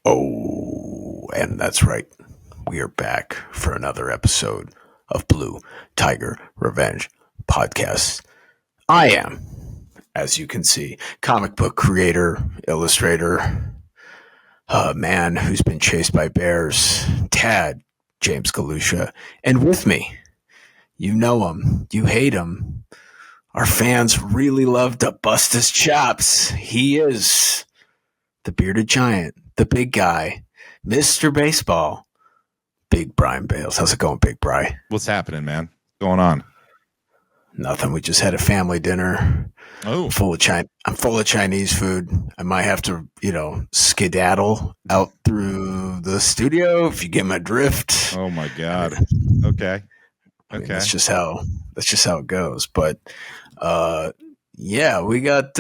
Oh, and that's right. We are back for another episode of Blue Tiger Revenge podcast. I am, as you can see, comic book creator, illustrator, a man who's been chased by bears, Tad James Galusha, and with me, you know him, you hate him. Our fans really love to bust his chops. He is the bearded giant, the big guy, Mr. Baseball, Big Brian Bales. How's it going, Big Bri? What's happening, man? What's going on? Nothing. We just had a family dinner. Oh, I'm full of Chinese food. I might have to, skedaddle out through the studio if you get my drift. oh my God. Okay. I mean, that's just how it goes. But yeah, we got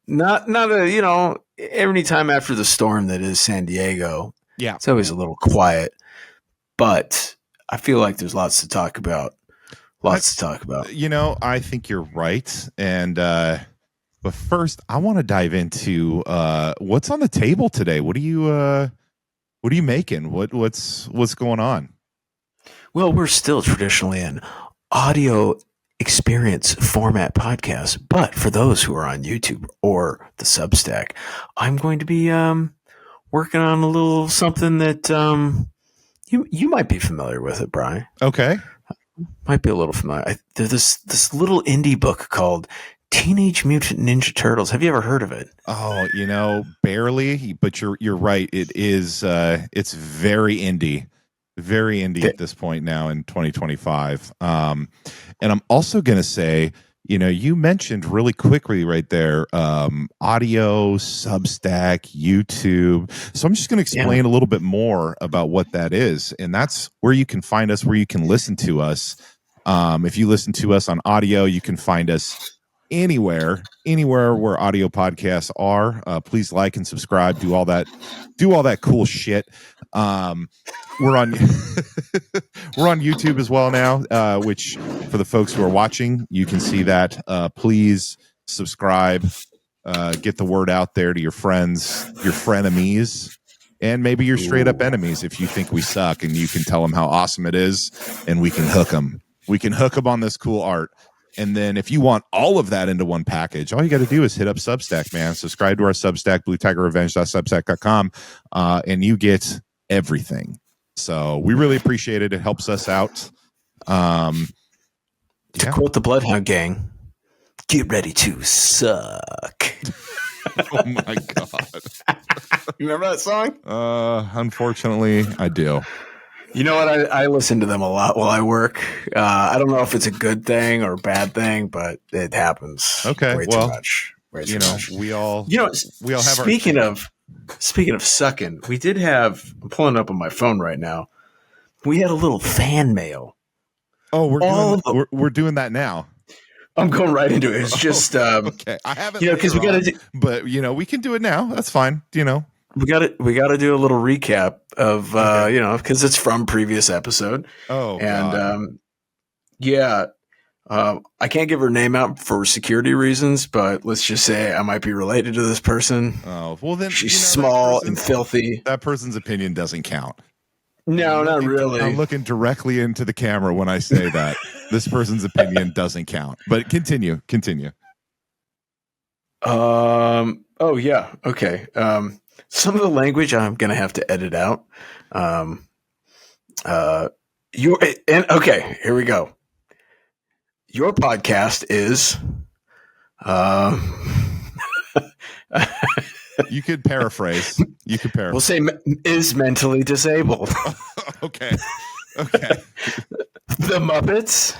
not a every time after the storm that is San Diego. Yeah, it's always a little quiet, but I feel like there's lots to talk about. I think you're right. And but first, I want to dive into what's on the table today. What are you making? What's going on? Well, we're still traditionally an audio experience format podcast, but for those who are on YouTube or the Substack, I'm going to be working on a little something that you might be familiar with it, Brian. Okay. Might be a little familiar. There's this little indie book called Teenage Mutant Ninja Turtles. Have you ever heard of it? Oh, barely, but you're right. It is it's very indie. Very indie at this point now in 2025. And I'm also going to say, you mentioned really quickly right there, audio, Substack, YouTube. So I'm just going to explain a little bit more about what that is. And that's where you can find us, where you can listen to us. If you listen to us on audio, you can find us anywhere where audio podcasts are. Please like and subscribe, do all that cool shit. We're on YouTube as well now, which for the folks who are watching, you can see that. Please subscribe, get the word out there to your friends, your frenemies, and maybe your straight up enemies if you think we suck, and you can tell them how awesome it is, and we can hook them. We can hook them on this cool art. And then if you want all of that into one package, all you got to do is hit up Substack, man. Subscribe to our Substack, bluetigerrevenge.substack.com, and you get everything. So we really appreciate it. It helps us out. To quote the Bloodhound Gang, get ready to suck. Oh my God. You remember that song? Unfortunately, I do. You know what? I listen to them a lot while I work. I don't know if it's a good thing or a bad thing, but it happens. Okay. Way well, too much. Way too much. we all have Speaking of sucking, we did have, I'm pulling it up on my phone right now. We had a little fan mail. Oh, we're doing that now. I'm going right into it. It's just okay. I haven't, because we got to, but we can do it now. That's fine. We got to do a little recap of because it's from previous episode. Oh, and I can't give her name out for security reasons, but let's just say I might be related to this person. Oh, well then she's small and filthy. That person's opinion doesn't count. No, not really. I'm looking directly into the camera when I say that. This person's opinion doesn't count. But continue. Oh yeah. Okay. Some of the language I'm gonna have to edit out. Okay, here we go. Your podcast is You could paraphrase. We'll say is mentally disabled. Okay. The Muppets.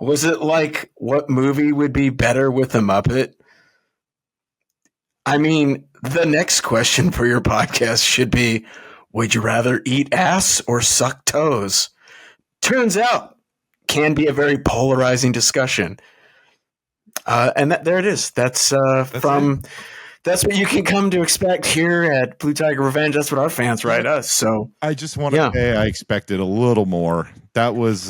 Was it like what movie would be better with a Muppet? I mean, the next question for your podcast should be, would you rather eat ass or suck toes? Turns out, can be a very polarizing discussion. And there it is. That's what you can come to expect here at Blue Tiger Revenge. That's what our fans write us. So I just want to say I expected a little more. That was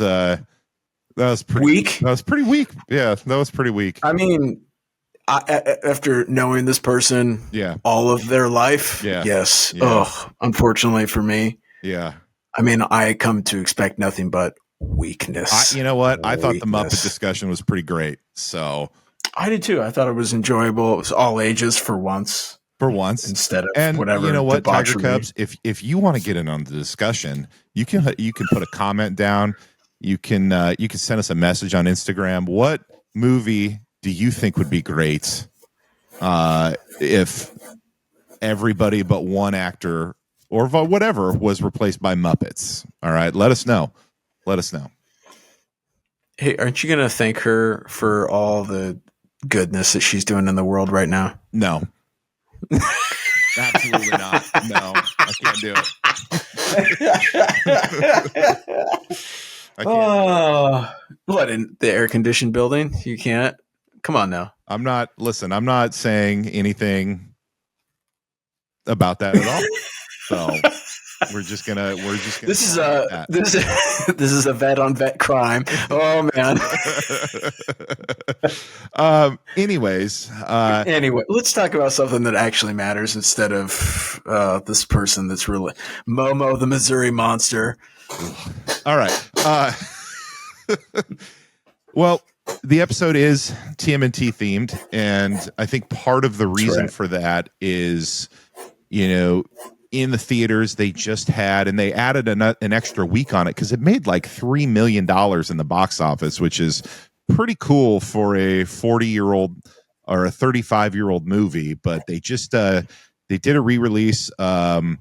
pretty weak. That was pretty weak. Yeah, that was pretty weak. I mean, After knowing this person, Yeah. all of their life, Yeah. yes. Yeah. Oh, unfortunately for me, Yeah. I mean, I come to expect nothing but weakness. You know what? I thought the Muppet Weakness. discussion was pretty great. So I did too. I thought it was enjoyable. It was all ages for once, for once, instead of and whatever. you know what, Tiger debauchery. Cubs, if you want to get in on the discussion, you can put a comment down. You can send us a message on Instagram. What movie do you think would be great if everybody but one actor or whatever was replaced by Muppets? All right, let us know. Let us know. Hey, aren't you going to thank her for all the goodness that she's doing in the world right now? No. Absolutely not. No, I can't do it. What, in the air conditioned building? You can't? Come on now. I'm not saying anything about that at all. So we're just gonna This is a vet on vet crime. Oh man. Anyways, anyway, let's talk about something that actually matters instead of this person that's really Momo the Missouri Monster. All right. Well, the episode is TMNT themed, and I think part of the reason for that is, in the theaters they just had, and they added an extra week on it because it made like $3 million in the box office, which is pretty cool for a 40-year-old or a 35-year-old movie. But they just they did a re-release and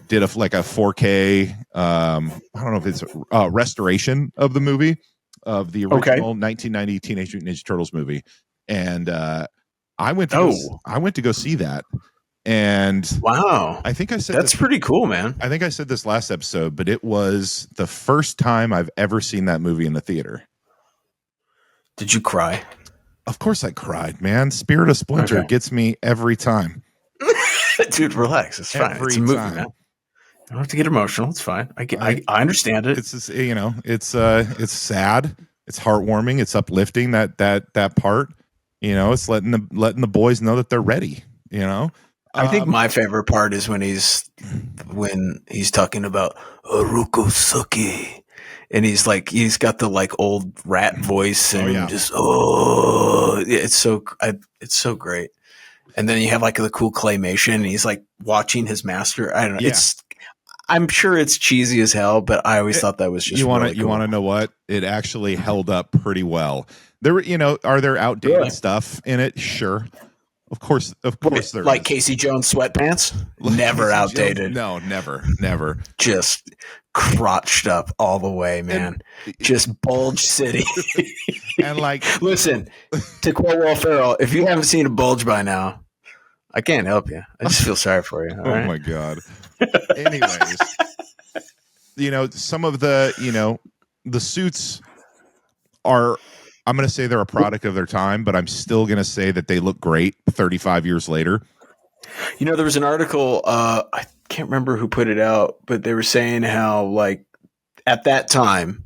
did a 4K I don't know if it's a restoration of the movie, of the original 1990 Teenage Mutant Ninja Turtles movie, and I went to go see that. And wow, I think I said that's pretty cool, man. I think I said this last episode, but it was the first time I've ever seen that movie in the theater. Did you cry? Of course I cried, man. Spirit of Splinter gets me every time. Dude, relax. It's fine. It's a movie, man. You don't have to get emotional. It's fine. I understand it. It's just, it's sad. It's heartwarming. It's uplifting. That part. It's letting the boys know that they're ready. I think my favorite part is when he's talking about Haruko Suki, and he's got the old rat voice, and it's so great. And then you have the cool claymation, and he's watching his master. I don't know. Yeah. I'm sure it's cheesy as hell, but I always thought that was just you want to know what? It actually held up pretty well. There, are there outdated stuff in it? Sure. Of course there is. Casey Jones sweatpants? Never outdated. No, never. Just crotched up all the way, man. Just bulge city. And listen, to quote Will Ferrell, if you haven't seen a bulge by now, I can't help you. I just feel sorry for you. Oh my God. Anyways, some of the suits are, I'm going to say they're a product of their time, but I'm still going to say that they look great 35 years later. There was an article, I can't remember who put it out, but they were saying how, at that time,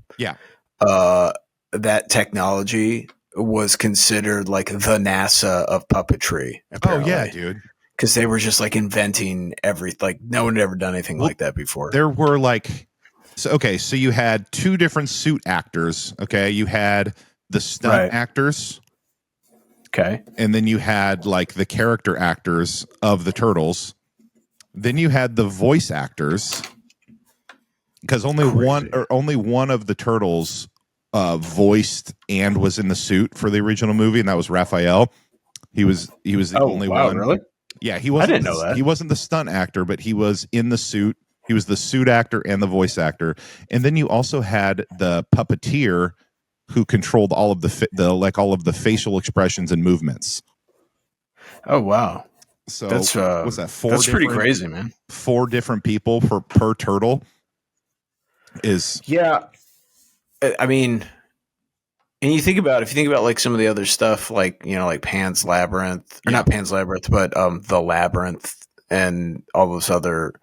that technology was considered the NASA of puppetry. Apparently. Oh, yeah, dude. Because they were just inventing everything. No one had ever done anything like that before. There were so you had two different suit actors. Okay. You had the stunt actors. Okay. And then you had the character actors of the Turtles. Then you had the voice actors, because only one of the Turtles voiced and was in the suit for the original movie, and that was Raphael. He was the only one. Really? Yeah, he wasn't. I didn't know that. He wasn't the stunt actor, but he was in the suit. He was the suit actor and the voice actor. And then you also had the puppeteer who controlled all of the facial expressions and movements. Oh wow! So that's what's that? That's pretty crazy, man. 4 different people per turtle is I mean, and if you think about some of the other stuff, Pan's Labyrinth, or not Pan's Labyrinth, but the Labyrinth and all those other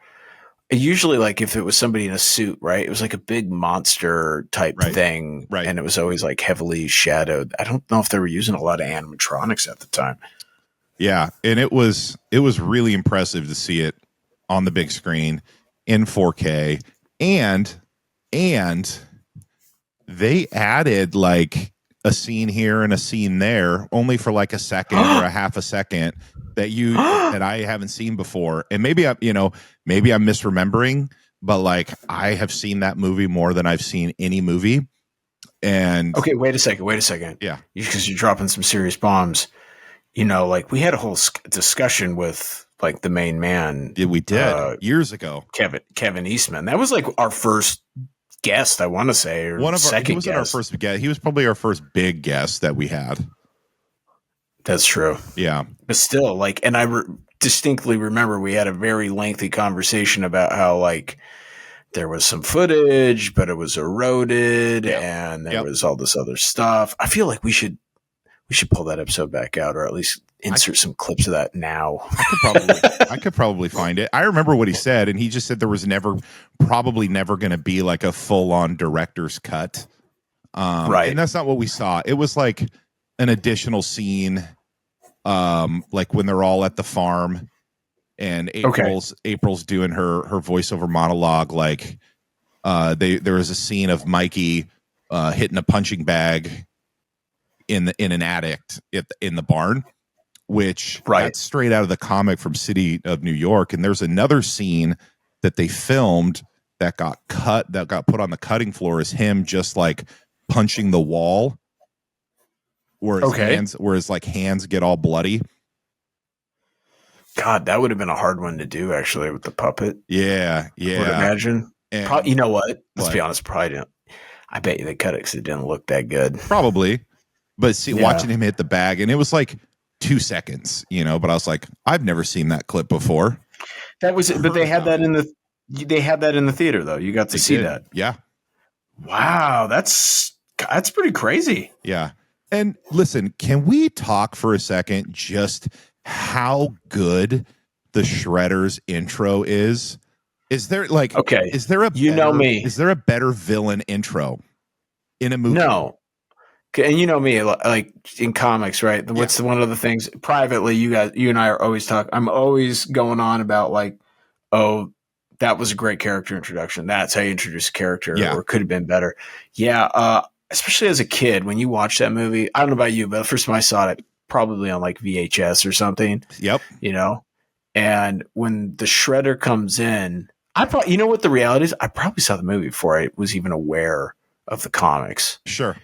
usually like if it was somebody in a suit, right? It was like a big monster type thing. Right. And it was always like heavily shadowed. I don't know if they were using a lot of animatronics at the time. Yeah. And it was really impressive to see it on the big screen in 4K. And they added like a scene here and a scene there only for like a second or a half a second that I haven't seen before. And maybe I'm misremembering, but like I have seen that movie more than I've seen any movie. And okay, wait a second. Yeah. Because you're dropping some serious bombs. You know, like we had a whole discussion with like the main man. Yeah, we did years ago. Kevin Eastman. That was like our first guest, I want to say, or he wasn't our first guest. He was probably our first big guest that we had. That's true. Yeah. But still, like, and I distinctly remember we had a very lengthy conversation about how, like, there was some footage, but it was eroded, and there was all this other stuff. I feel like we should pull that episode back out, or at least insert some clips of that now. I could probably find it. I remember what he said, and he just said there was probably never going to be like a full-on director's cut. Right. And that's not what we saw. It was like an additional scene, like when they're all at the farm and April's doing her voiceover monologue. Like, there was a scene of Mikey hitting a punching bag in an attic in the barn, which that's straight out of the comic from City of New York. And there's another scene that they filmed that got put on the cutting floor is him just like punching the wall where his hands get all bloody. God, that would have been a hard one to do actually with the puppet. Yeah. I would imagine. You know what? Let's be honest. Probably didn't. I bet you they cut it because it didn't look that good. Probably. But watching him hit the bag, and it was like 2 seconds, but I was like, I've never seen that clip before. That was it. But they had that in the theater though. You got to see that. Yeah. Wow. That's pretty crazy. Yeah. And listen, can we talk for a second just how good the Shredder's intro is? Is there is there a better villain intro in a movie? No. And you know me, like in comics, right? What's one of the things privately you and I are always talking. I'm always going on about like, oh, that was a great character introduction. That's how you introduce a character, or it could have been better. Yeah. Especially as a kid, when you watch that movie, I don't know about you, but the first time I saw it, probably on like VHS or something. Yep. And when the Shredder comes in, you know what the reality is? I probably saw the movie before I was even aware of the comics. Sure.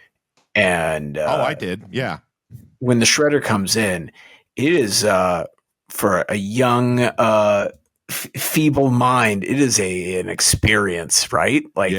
And I did. Yeah. When the Shredder comes in, it is for a young, feeble mind. It is an experience, right? Like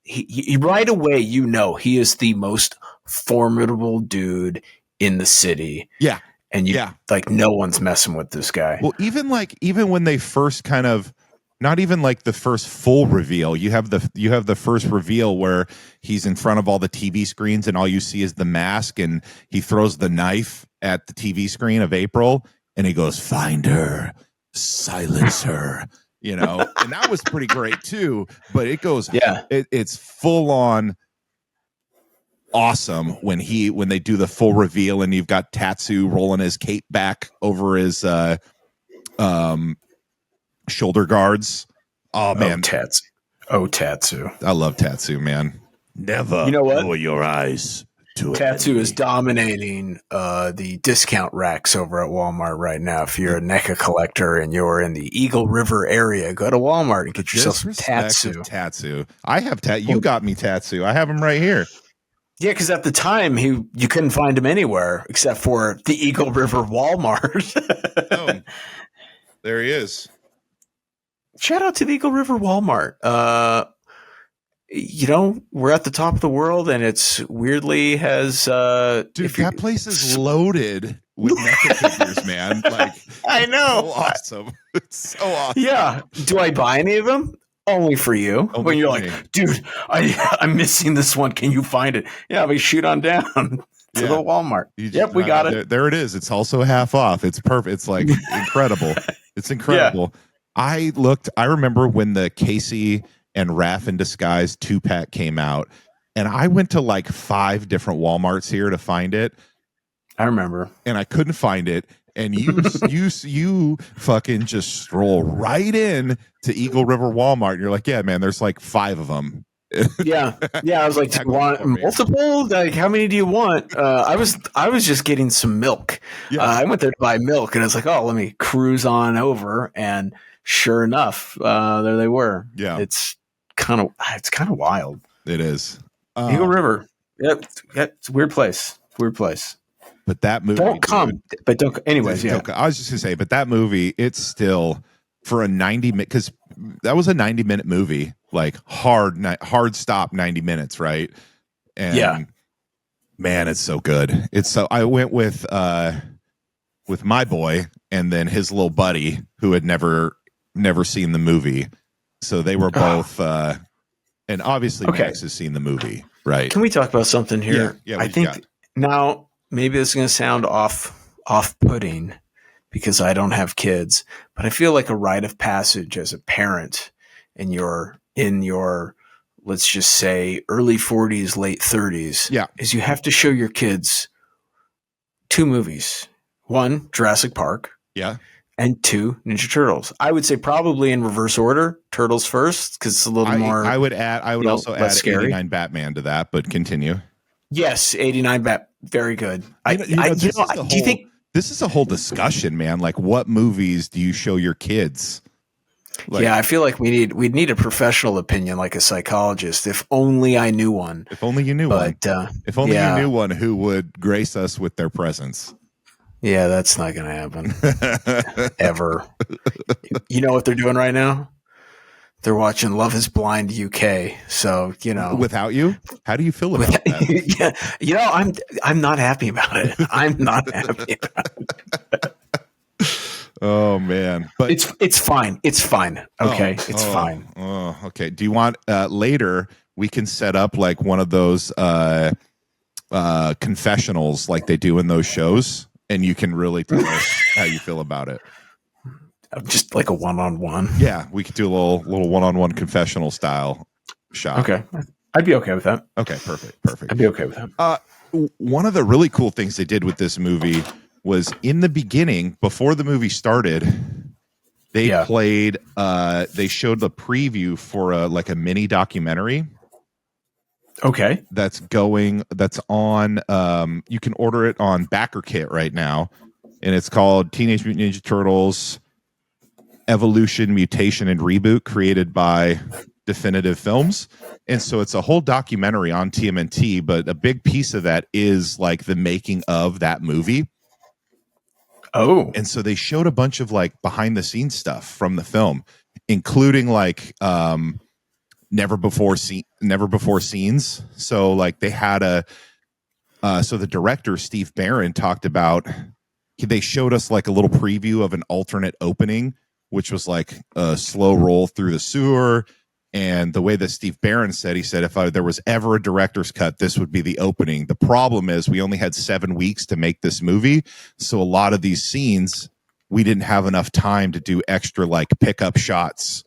he right away, he is the most formidable dude in the city. Yeah. And like no one's messing with this guy. Well, even when they first kind of. Not even like the first full reveal. You have the first reveal where he's in front of all the TV screens and all you see is the mask, and he throws the knife at the TV screen of April and he goes, "Find her, silence her," and that was pretty great too. But it goes, it's full on awesome when they do the full reveal and you've got Tatsu rolling his cape back over his shoulder guards. Oh man, Tatsu. I love Tatsu, man. Never lower your eyes to Tatsu is dominating the discount racks over at Walmart right now. If you're a NECA collector and you're in the Eagle River area, go to Walmart and get yourself some Tatsu. I have You got me Tatsu. I have him right here. Yeah, because at the time you couldn't find him anywhere except for the Eagle River Walmart. There he is. Shout out to the Eagle River Walmart. We're at the top of the world, and it's weirdly has. Dude, that place is loaded with NECA figures, man. Like, I know, so awesome. It's so awesome. Yeah. Do I buy any of them? Only for you. When you're like, dude, I'm missing this one. Can you find it? Yeah, we shoot on down to the Walmart. Yep, we got it. There it is. It's also half off. It's perfect. It's like incredible. It's incredible. I remember when the Casey and Raph in Disguise 2-pack came out, and I went to like 5 different Walmarts here to find it. I remember. And I couldn't find it. And you fucking just stroll right in to Eagle River Walmart. And you're like, yeah, man, there's like 5 of them. Yeah. I was like, do you want multiple? Like, how many do you want? I was just getting some milk. Yeah. I went there to buy milk, and I was like, oh, let me cruise on over. And sure enough, there they were. Yeah, it's kind of wild. It is. Eagle River. Yep, it's a weird place. But that movie, don't come. But don't. Anyways, yeah. I was just gonna say, but that movie, it's still for a 90-minute, because that was a 90-minute movie, like hard stop 90 minutes, right? And yeah, man, it's so good. It's so. I went with my boy and then his little buddy who had never seen the movie, so they were both. And obviously, Max has seen the movie, right? Can we talk about something here? Yeah. I think now. Maybe this is going to sound off-putting because I don't have kids, but I feel like a rite of passage as a parent in your, let's just say, early 40s, late 30s, is you have to show your kids 2 movies. 1, Jurassic Park. Yeah. And 2, Ninja Turtles. I would say probably in reverse order. Turtles first because it's a little more. I would also add scary. 89 Batman to that, but continue. Yes, 89 Bat. Very good. Do you think this is a whole discussion, man? Like, what movies do you show your kids? Like, I feel like we'd need a professional opinion, like a psychologist. If only I knew one. If only you knew one. If only you knew one who would grace us with their presence. Yeah, that's not going to happen ever. You know what they're doing right now? They're watching Love Is Blind UK. So, without you, how do you feel about that? Yeah, I'm not happy about it. I'm not happy about it. Oh man, but it's fine. It's fine. Okay, it's fine. Oh, okay. Do you want later? We can set up like one of those confessionals, like they do in those shows, and you can really tell us how you feel about it. Just like a one-on-one. Yeah, we could do a little one-on-one confessional style shot. Okay, I'd be okay with that. Okay, perfect. I'd be okay with that. One of the really cool things they did with this movie was in the beginning, before the movie started, they played. They showed the preview for a mini documentary. Okay, that's on. You can order it on Backer Kit right now, and it's called Teenage Mutant Ninja Turtles Evolution, Mutation, and Reboot, created by Definitive Films. And so it's a whole documentary on TMNT, but a big piece of that is like the making of that movie. Oh. And so they showed a bunch of like behind the scenes stuff from the film, including like never before scenes. So like they had so the director Steve Barron talked about, they showed us like a little preview of an alternate opening, which was like a slow roll through the sewer. And the way that Steve Barron said, he said, if there was ever a director's cut, this would be the opening. The problem is we only had 7 weeks to make this movie. So a lot of these scenes, we didn't have enough time to do extra like pickup shots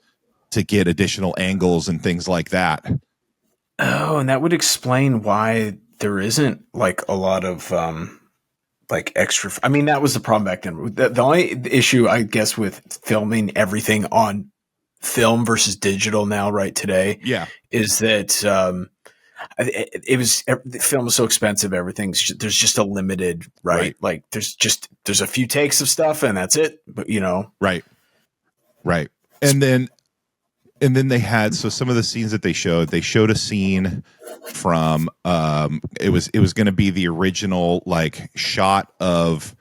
to get additional angles and things like that. Oh, and that would explain why there isn't like a lot of like extra. I mean, that was the problem back then. The only issue, I guess, with filming everything on film versus digital now, right today, is that the film is so expensive. There's just a limited, right? Like there's a few takes of stuff and that's it. But right. And then they had, so some of the scenes that they showed a scene from it was going to be the original like shot of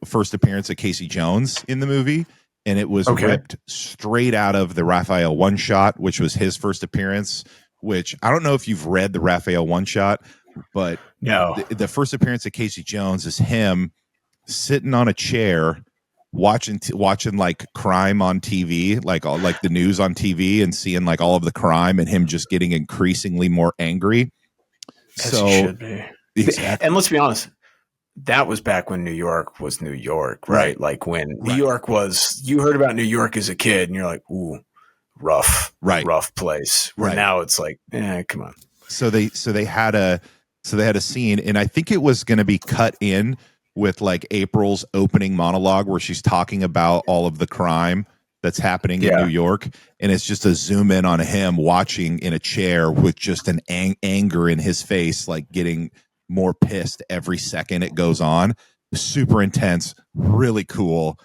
first appearance of Casey Jones in the movie, and it was ripped straight out of the Raphael one shot, which was his first appearance. Which I don't know if you've read the Raphael one shot, but no, the first appearance of Casey Jones is him sitting on a chair watching like crime on TV, like the news on TV, and seeing like all of the crime and him just getting increasingly more angry. As he should be. Exactly. And let's be honest, that was back when New York was New York, right? Right. Like when New Right. York was, you heard about New York as a kid and you're like, ooh, rough, Right. rough place. Where Right. now it's like, come on. So they had a scene, and I think it was going to be cut in with like April's opening monologue where she's talking about all of the crime that's happening in Yeah. New York, and it's just a zoom in on him watching in a chair with just an anger in his face, like getting more pissed every second it goes on. Super intense, really cool.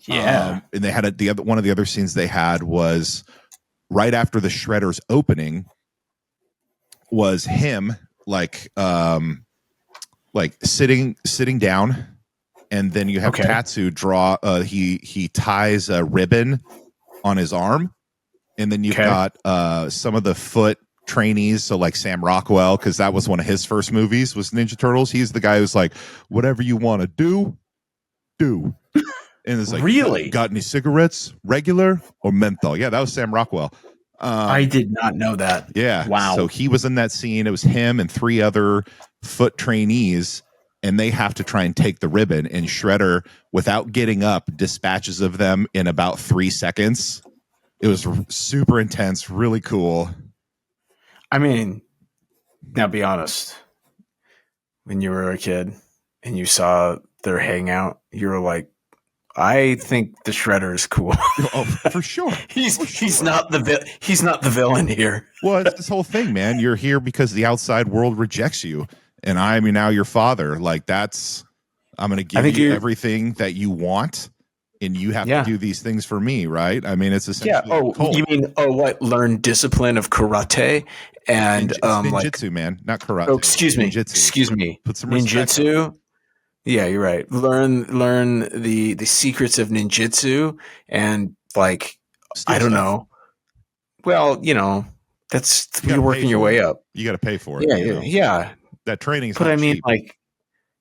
Yeah. And they had one of the other scenes they had was right after the Shredder's opening was him like sitting down, and then you have Okay. Tatsu draw he ties a ribbon on his arm, and then you've got some of the foot trainees, so like Sam Rockwell, because that was one of his first movies was Ninja Turtles. He's the guy who's like, whatever you want to do. And it's like, really? got any cigarettes, regular or menthol? Yeah, that was Sam Rockwell. I did not know that. Yeah. Wow. So he was in that scene. It was him and 3 other foot trainees, and they have to try and take the ribbon. And Shredder, without getting up, dispatches of them in about 3 seconds. It was super intense, really cool. I mean, now be honest. When you were a kid and you saw their hangout, you were like, I think the Shredder is cool. Oh, for sure. He's not the villain here. Well, it's this whole thing, man. You're here because the outside world rejects you, and I'm now your father. Like I'm going to give you everything that you want, and you have to do these things for me, right? I mean, it's essentially you mean learn discipline of karate and ninjutsu, man, not karate. Oh, excuse me. Ninjutsu. Excuse me. Put some ninjutsu. Yeah, you're right. Learn the secrets of ninjutsu and like I don't know. Well, that's you're working your way up. You got to pay for it. Yeah. That training is. But I mean, cheap. like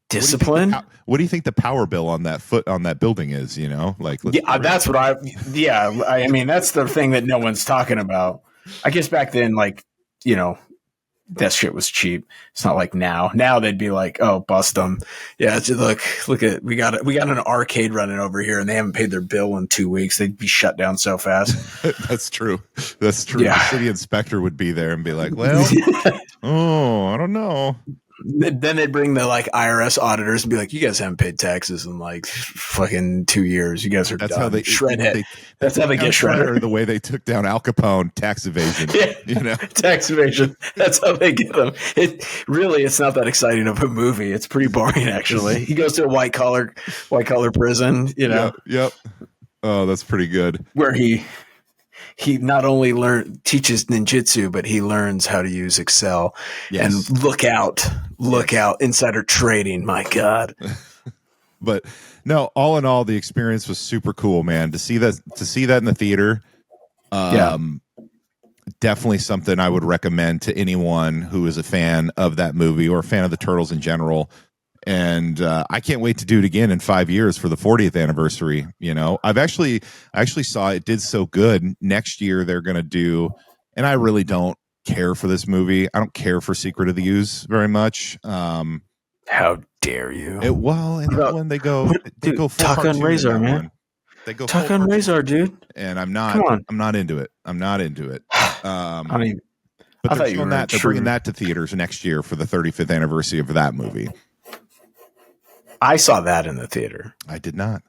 discipline. What do you think the power bill on that building is? Like that's what I. Yeah, I mean that's the thing that no one's talking about. I guess back then, like that shit was cheap. It's not like now. Now they'd be like, "Oh, bust them." Yeah, look at we got an arcade running over here, and they haven't paid their bill in 2 weeks. They'd be shut down so fast. That's true. That's true. Yeah. The city inspector would be there and be like, "Well, I don't know." Then they'd bring the like IRS auditors and be like, "You guys haven't paid taxes in like fucking 2 years. You guys are done." How they shred head. That's how they get shredded. The way they took down Al Capone, tax evasion. Tax evasion. That's how they get them. It's not that exciting of a movie. It's pretty boring actually. He goes to a white collar prison. Yep. Oh, that's pretty good. Where he not only teaches ninjutsu, but he learns how to use Excel. Yes. And look out, insider trading. My God. But no, all in all, the experience was super cool, man. To see that in the theater, definitely something I would recommend to anyone who is a fan of that movie or a fan of the Turtles in general. And I can't wait to do it again in 5 years for the 40th anniversary. I actually saw it did so good. Next year they're going to do, and I really don't care for this movie. I don't care for Secret of the Ooze very much. How dare you? In that one they go full Tuck on Razor, man. One. They go Tuck on Razor, dude. And I'm not into it. I mean, but they're bringing that to theaters next year for the 35th anniversary of that movie. I saw that in the theater. I did not.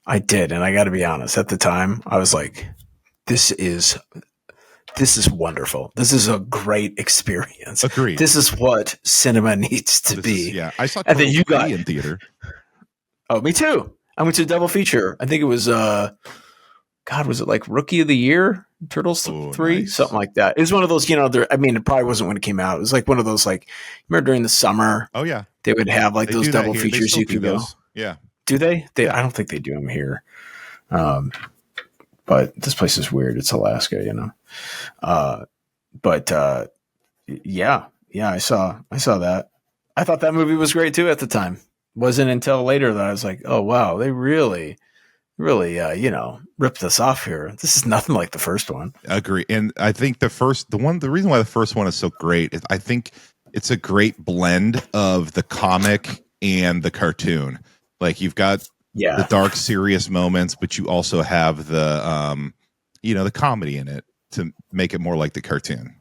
I did, and I got to be honest. At the time, I was like, "This is wonderful. This is a great experience. Agreed. This is what cinema needs to be." I saw. And then you got in theater. Oh, me too. I went to a double feature. I think it was was it like Rookie of the Year? Turtles 3? Nice. Something like that. It was one of those, it probably wasn't when it came out. It was like one of those, like, remember during the summer? Oh, yeah. They would have like those double features you could go. Yeah. Do they? I don't think they do them here. But this place is weird. It's Alaska, I saw that. I thought that movie was great too at the time. Wasn't until later that I was like, oh wow, they really ripped us off here. This is nothing like the first one. Agree. And I think the reason why the first one is so great is I think it's a great blend of the comic and the cartoon. Like you've got the dark, serious moments, but you also have the the comedy in it to make it more like the cartoon.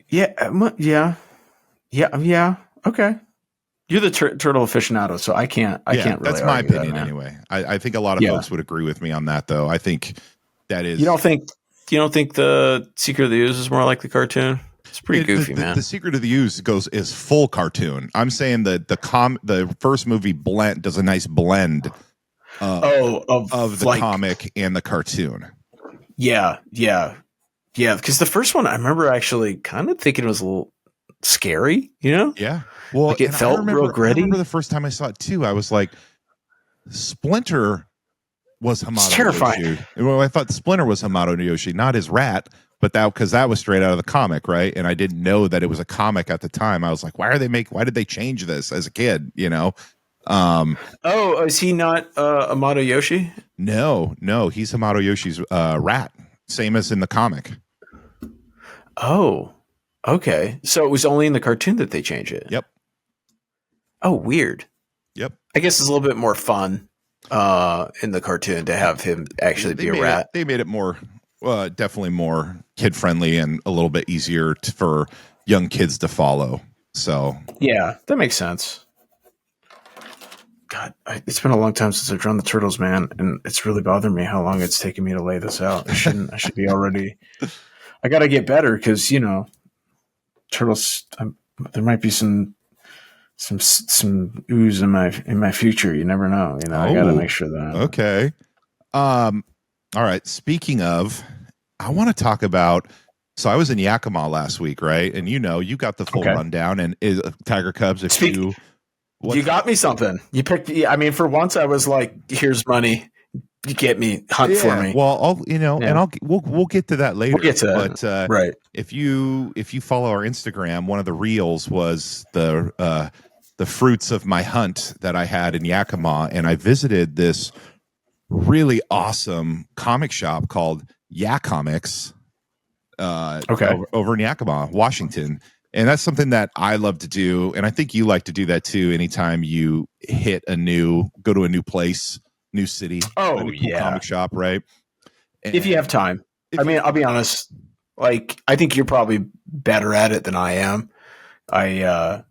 Yeah. Okay. You're the turtle aficionado, so I can't really. That's my opinion that, anyway. I think a lot of folks would agree with me on that, though. I think that is. You don't think the Secret of the Ooze is more like the cartoon? It's pretty goofy, man. The Secret of the Ooze is full cartoon. I'm saying that the first movie does a nice blend of the comic and the cartoon. Yeah. Because the first one, I remember actually kind of thinking it was a little scary. Yeah. Well, like it felt real gritty. I remember the first time I saw it too. I was like, Splinter was Hamato terrifying. Yoshi. Well, I thought Splinter was Hamato Yoshi, not his rat, but because that was straight out of the comic, right? And I didn't know that it was a comic at the time. I was like, why did they change this as a kid? Is he not Hamato Yoshi? No, he's Hamato Yoshi's rat, same as in the comic. Oh, okay. So it was only in the cartoon that they changed it. Yep. Oh, weird. Yep. I guess it's a little bit more fun in the cartoon to have him actually be a rat. They made it more, definitely more kid friendly and a little bit easier for young kids to follow. So yeah, that makes sense. God, it's been a long time since I've drawn the turtles, man, and it's really bothering me how long it's taken me to lay this out. I should be already. I got to get better because turtles. There might be some ooze in my future. You never know. I got to make sure that. Okay. All right. Speaking of, I want to talk about. So I was in Yakima last week, right? And you got the full rundown. And Tiger Cubs, you got me something. You picked. I mean, for once, I was like, "Here's money. You get me, hunt for me." Well, and we'll get to that later. We'll get to that. But right. If you follow our Instagram, one of the reels was the fruits of my hunt that I had in Yakima, and I visited this really awesome comic shop called Yak Comics. Over in Yakima, Washington. And that's something that I love to do. And I think you like to do that too. Anytime you go to a new place, new city. Oh, yeah. Comic shop, right? And if you have time. I'll be honest. Like, I think you're probably better at it than I am. I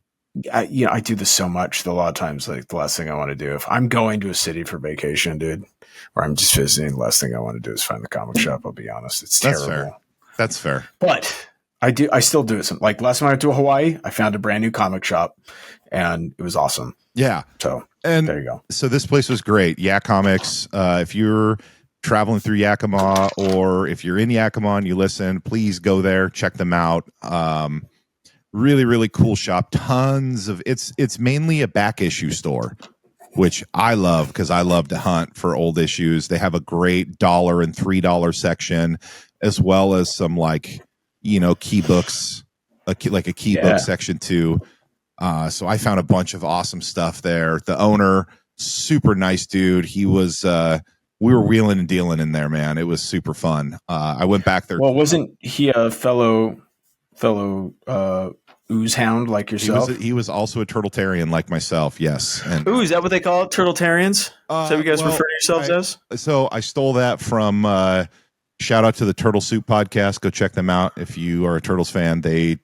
do this so much that a lot of times, like, the last thing I want to do, if I'm going to a city for vacation, dude, or I'm just visiting, the last thing I want to do is find the comic shop. I'll be honest. It's terrible. That's fair. But I still do it. Like last time I went to Hawaii, I found a brand new comic shop and it was awesome. Yeah. So and there you go. So this place was great. Yak Comics. If you're traveling through Yakima or if you're in Yakima and you listen, please go there, check them out. Really, really cool shop. Tons of it's mainly a back issue store, which I love because I love to hunt for old issues. They have a great $1 and $3 section, as well as some key books, a key book section too. So I found a bunch of awesome stuff there. The owner, super nice dude. He was, we were wheeling and dealing in there, man. It was super fun. I went back there. Well, wasn't he a fellow ooze hound like yourself? He was also a turtletarian like myself. Yes. And is that what they call it? Turtletarians? Is that what you guys refer to yourselves as? So I stole that from, shout out to the Turtle Soup podcast. Go check them out. If you are a Turtles fan, they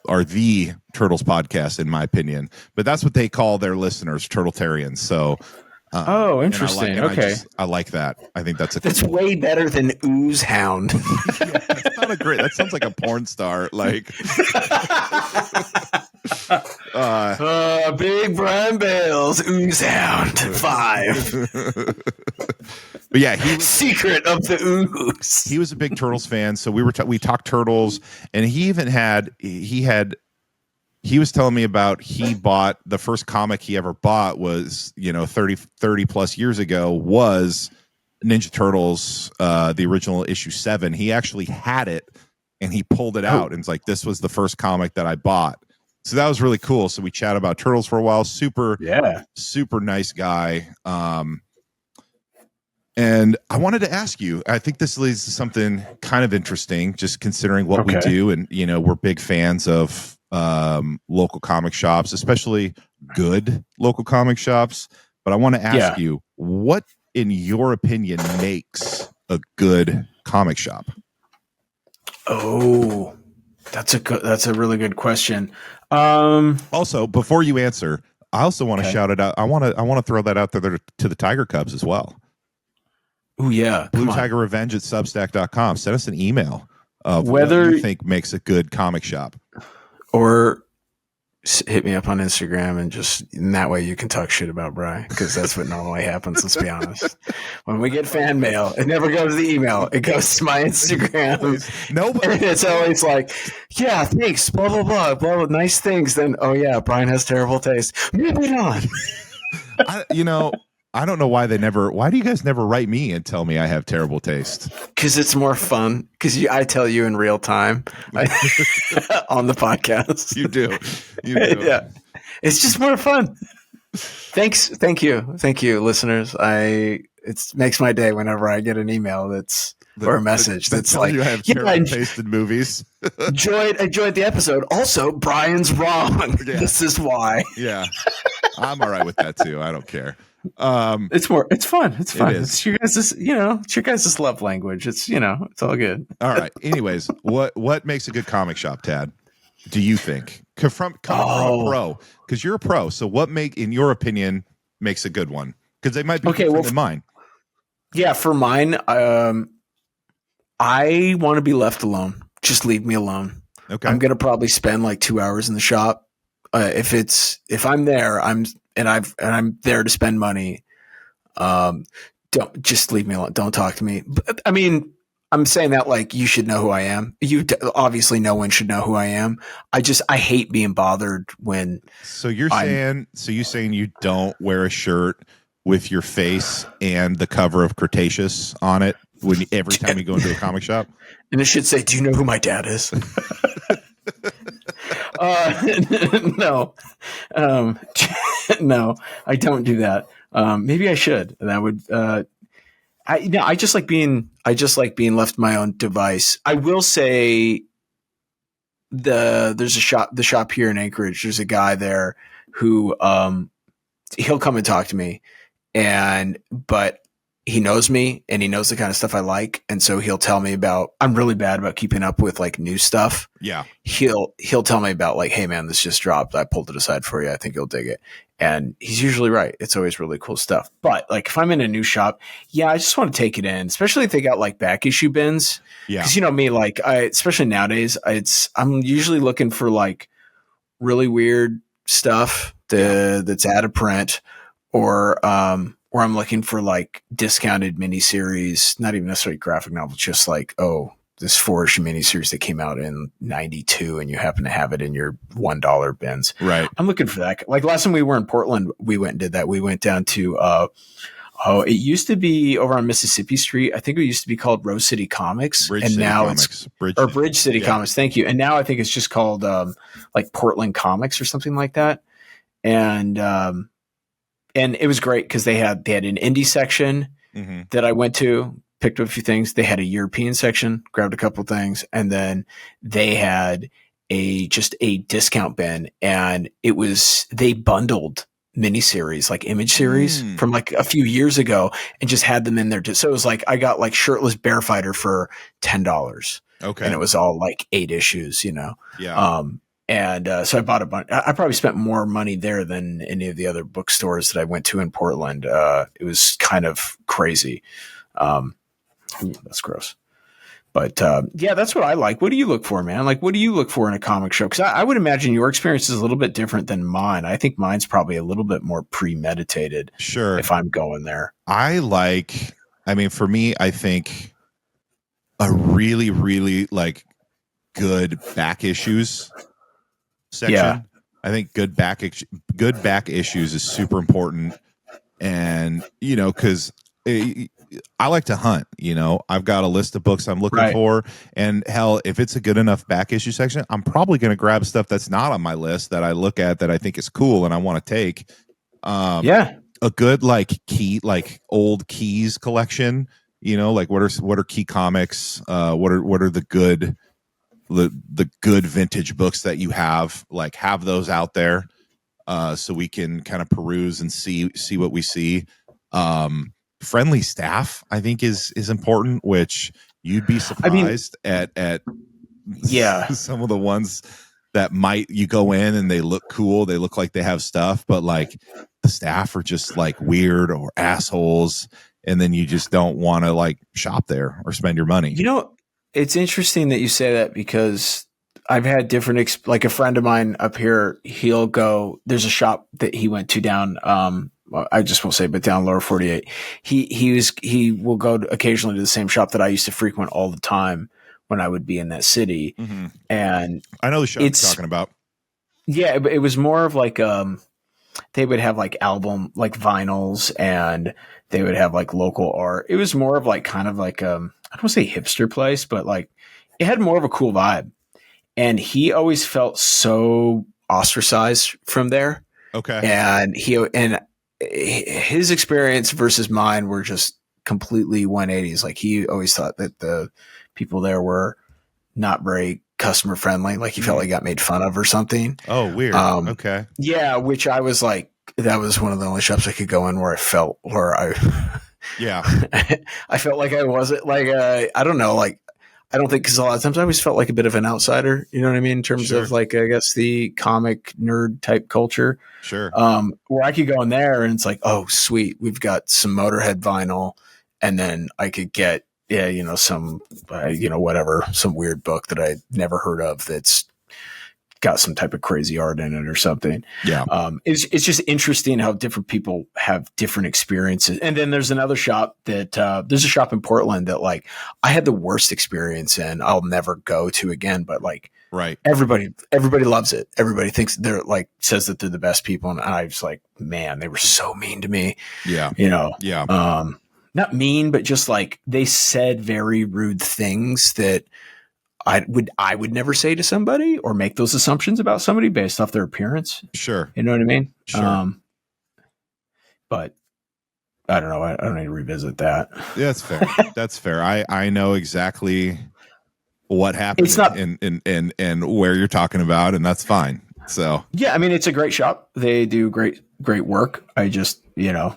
are the Turtles podcast, in my opinion. But that's what they call their listeners, Turtletarians. So, interesting. I like that. I think that's way better than ooze hound. That's not a great. That sounds like a porn star. Like, Big Brian Bales, ooze hound 5. But yeah, he was Secret of the Ooze. He was a big Turtles fan, so we talked Turtles, and he was telling me about he bought the first comic he ever bought was 30 plus years ago was Ninja Turtles, the original issue 7. He actually had it and he pulled it out and it's like, this was the first comic that I bought. So that was really cool. So we chatted about Turtles for a while. Super nice guy. And I wanted to ask you, I think this leads to something kind of interesting, just considering what we do. And, we're big fans of local comic shops, especially good local comic shops. But I want to ask you, what, in your opinion, makes a good comic shop? Oh, that's a really good question. Also, before you answer, I also want to shout it out. I want to throw that out there to the Tiger Cubs as well. Oh yeah, Blue Tiger Revenge at substack.com. Send us an email of whether what you think makes a good comic shop, or hit me up on Instagram, and just in that way you can talk shit about Bri, because that's what normally happens. Let's be honest. When we get fan mail, it never goes to the email. It goes to my Instagram. Nobody. It's always like, yeah, thanks, blah blah blah, blah, nice things. Then, oh yeah, Brian has terrible taste. Moving on. I don't know why why do you guys never write me and tell me I have terrible taste? Because it's more fun. Because I tell you in real time on the podcast. You do. Yeah. It's just more fun. Thanks. Thank you, listeners. It makes my day whenever I get an email or a message that's like, you I have terrible taste in movies. enjoyed the episode. Also, Brian's wrong. Yeah. This is why. Yeah. I'm all right with that too. I don't care. It's fun. It's fun. It's your guys' love language. It's all good. All right. Anyways, what makes a good comic shop, Tad? Do you think coming from a pro? Because you're a pro. So what in your opinion, makes a good one? Because they might be different than mine. Yeah, for mine, I want to be left alone. Just leave me alone. Okay. I'm gonna probably spend like 2 hours in the shop. If I'm there, I'm there to spend money. Don't just leave me alone. Don't talk to me. But, I mean, I'm saying that like you should know who I am. Obviously no one should know who I am. I hate being bothered when. So you're saying you don't wear a shirt with your face and the cover of Cretaceous on it every time you go into a comic shop? And it should say, "Do you know who my dad is?" No, no, I don't do that. Maybe I should. That would. I just like being left to my own device. I will say, there's the shop here in Anchorage. There's a guy there who he'll come and talk to me, but he knows me and he knows the kind of stuff I like. And so he'll tell me I'm really bad about keeping up with like new stuff. Yeah. He'll tell me about like, hey man, this just dropped. I pulled it aside for you. I think you'll dig it. And he's usually right. It's always really cool stuff. But like if I'm in a new shop, I just want to take it in, especially if they got like back issue bins. Yeah. Cause me, like especially nowadays, I'm usually looking for like really weird stuff that's out of print, or I'm looking for like discounted miniseries, not even necessarily graphic novels, just like, this 4-issue miniseries that came out in 92 and you happen to have it in your $1 bins. Right. I'm looking for that. Like last time we were in Portland, we went and did that. We went down to, it used to be over on Mississippi Street. I think it used to be called Rose City Comics. Bridge City Comics. Thank you. And now I think it's just called, like Portland Comics or something like that. And it was great because they had an indie section that I went to, picked up a few things. They had a European section, grabbed a couple things, and then they had just a discount bin, and they bundled miniseries, like image series from like a few years ago, and just had them in there. So it was like I got like Shirtless Bear Fighter for $10. Okay, and it was all like 8 issues, Yeah. So I bought a bunch. I probably spent more money there than any of the other bookstores that I went to in Portland. It was kind of crazy. That's gross. But that's what I like. What do you look for, man? Like, what do you look for in a comic show? Because I would imagine your experience is a little bit different than mine. I think mine's probably a little bit more premeditated. Sure. If I'm going there. For me, I think a really, really like good back issues section. Yeah. I think good back issues is super important. And, because I like to hunt, I've got a list of books I'm looking for, and hell, if it's a good enough back issue section, I'm probably going to grab stuff that's not on my list that I look at that I think is cool and I want to take. A good like old keys collection, like what are key comics? What are the good the good vintage books that you have, like have those out there, so we can kind of peruse and see what we see. Friendly staff, I think, is important, which you'd be surprised at Yeah. some of the ones that you go in and they look cool, they look like they have stuff, but like the staff are just like weird or assholes, and then you just don't want to like shop there or spend your money. It's interesting that you say that, because I've had different like a friend of mine up here, there's a shop that he went to down I just won't say, but down lower 48. He will go occasionally to the same shop that I used to frequent all the time when I would be in that city. Mm-hmm. And I know the shop you're talking about. Yeah, it was more of like they would have like album, like vinyls, and they would have like local art. It was more of like kind of like I don't want to say hipster place, but like it had more of a cool vibe. And he always felt so ostracized from there. Okay. And his experience versus mine were just completely 180s. Like he always thought that the people there were not very customer friendly. Like he felt like he got made fun of or something. Oh, weird. Okay. Yeah. Which I was like, that was one of the only shops I could go in where I felt yeah, I felt like I wasn't like, I don't know. Like, I don't think, cause a lot of times I always felt like a bit of an outsider, you know what I mean? In terms of like, I guess the comic nerd type culture. Sure. Where I could go in there and it's like, oh sweet, we've got some Motorhead vinyl, and then I could get, some, whatever, some weird book that I never heard of that's got some type of crazy art in it or something. Yeah. It's just interesting how different people have different experiences. And then there's another shop that, there's a shop in Portland that like I had the worst experience in, I'll never go to again, but like, right. Everybody loves it. Everybody thinks they're like, says that they're the best people. And I was like, man, they were so mean to me. Yeah. Yeah. Not mean, but just like they said very rude things that I would never say to somebody, or make those assumptions about somebody based off their appearance. Sure. You know what I mean? Sure. But I don't know. I don't need to revisit that. Yeah, that's fair. That's fair. I know exactly what happened. It's not and where you're talking about, and that's fine. So yeah, I mean, it's a great shop. They do great work. I just, yeah,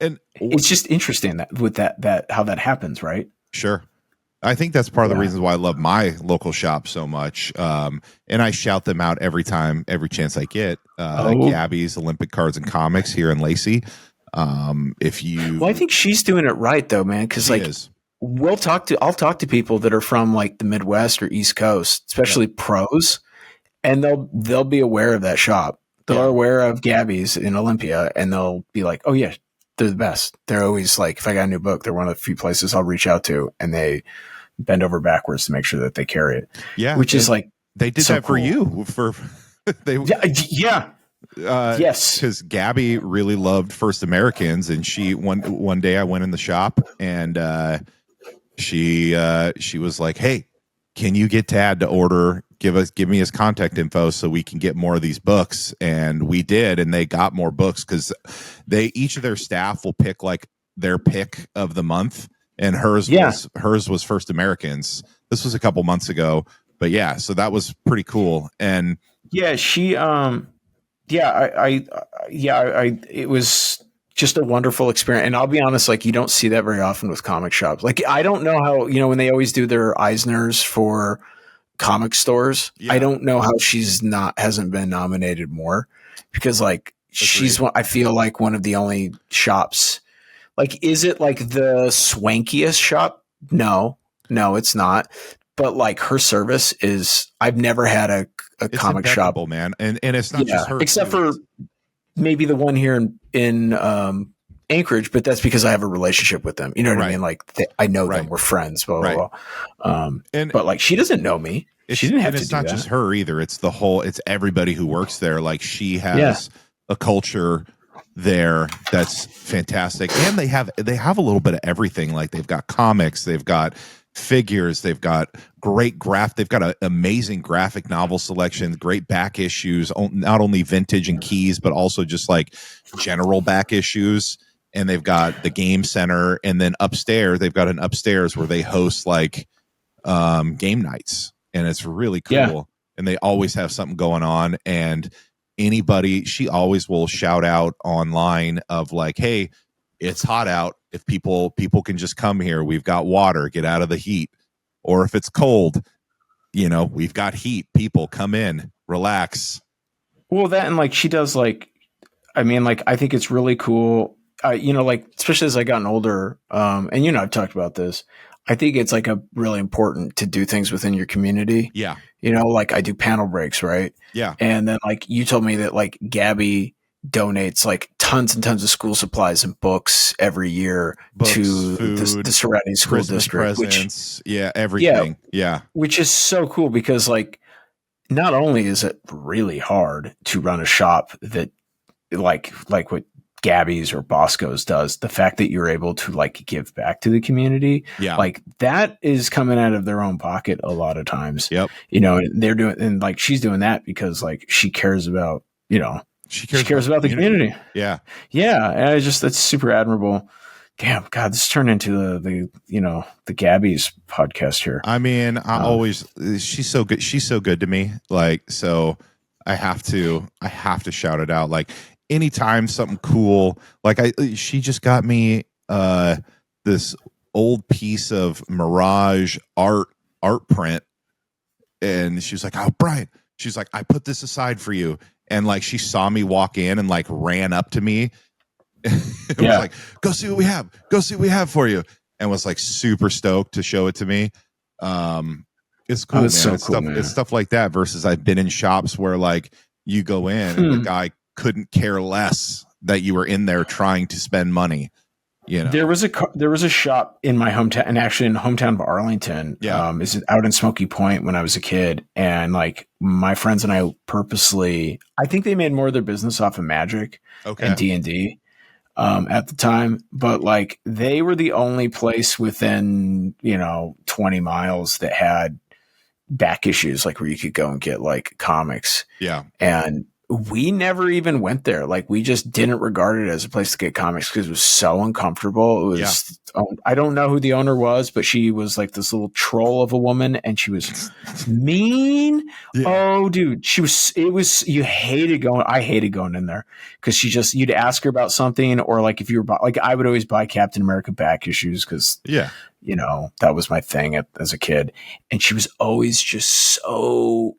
and it's just interesting that with that how that happens, right? Sure. I think that's part of the reasons why I love my local shop so much. And I shout them out every chance I get. Gabby's Olympic Cards and Comics here in Lacey. Well, I think she's doing it right though, man. Cause like I'll talk to people that are from like the Midwest or East Coast, especially pros, and they'll be aware of that shop. They're aware of Gabby's in Olympia, and they'll be like, oh yeah, they're the best. They're always like, if I got a new book, they're one of the few places I'll reach out to, and they bend over backwards to make sure that they carry it. Yeah. Which is like, they did so that for you yeah. Yes. Because Gabby really loved First Americans, and she one day I went in the shop, and she was like, hey, can you get Tad to order, give me his contact info so we can get more of these books? And we did, and they got more books because each of their staff will pick like their pick of the month, and hers was First Americans. This was a couple months ago, but yeah, so that was pretty cool. And yeah, she it was just a wonderful experience. And I'll be honest, like you don't see that very often with comic shops. Like I don't know how, when they always do their Eisners for comic stores, I don't know how hasn't been nominated more, because like I feel like one of the only shops. Like, is it like the swankiest shop? No, it's not. But like her service is, I've never had a comic shop, man. And it's not just her, except for maybe the one here in Anchorage, but that's because I have a relationship with them. You know what I mean? Like I know them, we're friends, blah, blah, blah. But like, she doesn't know me. She didn't have to do that. It's not just her either. It's it's everybody who works there. Like she has a culture there that's fantastic, and they have a little bit of everything. Like they've got comics, they've got figures, they've got they've got an amazing graphic novel selection, great back issues, not only vintage and keys, but also just like general back issues. And they've got the game center, and then upstairs they've got an upstairs where they host like game nights, and it's really cool. Yeah. And they always have something going on, and she always will shout out online of like, hey, it's hot out. If people can just come here, we've got water, get out of the heat. Or if it's cold, we've got heat, people come in, relax. Well, that, and like she does, like, I mean, like, I think it's really cool. Like, especially as I gotten older, and I've talked about this. I think it's like a really important to do things within your community. Yeah. Like I do panel breaks, right? Yeah. And then like you told me that like Gabby donates like tons and tons of school supplies and books every year to food, the surrounding school Christmas district. Presents, everything. Yeah. Which is so cool because like not only is it really hard to run a shop that like what Gabby's or Bosco's does, the fact that you're able to like give back to the community, like that is coming out of their own pocket a lot of times. Yep. They're doing, and like she's doing that because like she cares about, she cares about the community. Yeah. Yeah. And that's super admirable. Damn, God, this turned into the Gabby's podcast here. I mean, she's so good. She's so good to me. Like, so I have to shout it out. Like, anytime something cool, like she just got me this old piece of Mirage art print, and she was like, "Oh, Brian," she's like, "I put this aside for you," and like she saw me walk in and like ran up to me, was like, "Go see what we have for you," and was like super stoked to show it to me. It's cool, man. So it's cool, stuff, man. It's stuff like that versus I've been in shops where like you go in and the guy couldn't care less that you were in there trying to spend money. There was a shop in my hometown, and actually in the hometown of Arlington. Is out in Smoky Point when I was a kid, and like my friends and I purposely, I think they made more of their business off of Magic and D&D at the time, but like they were the only place within 20 miles that had back issues, like where you could go and get like comics. Yeah, and we never even went there. Like we just didn't regard it as a place to get comics because it was so uncomfortable. It was, I don't know who the owner was, but she was like this little troll of a woman, and she was mean. Yeah. Oh, dude, you hated going. I hated going in there because you'd ask her about something, or like if you were like, I would always buy Captain America back issues because that was my thing as a kid, and she was always just so.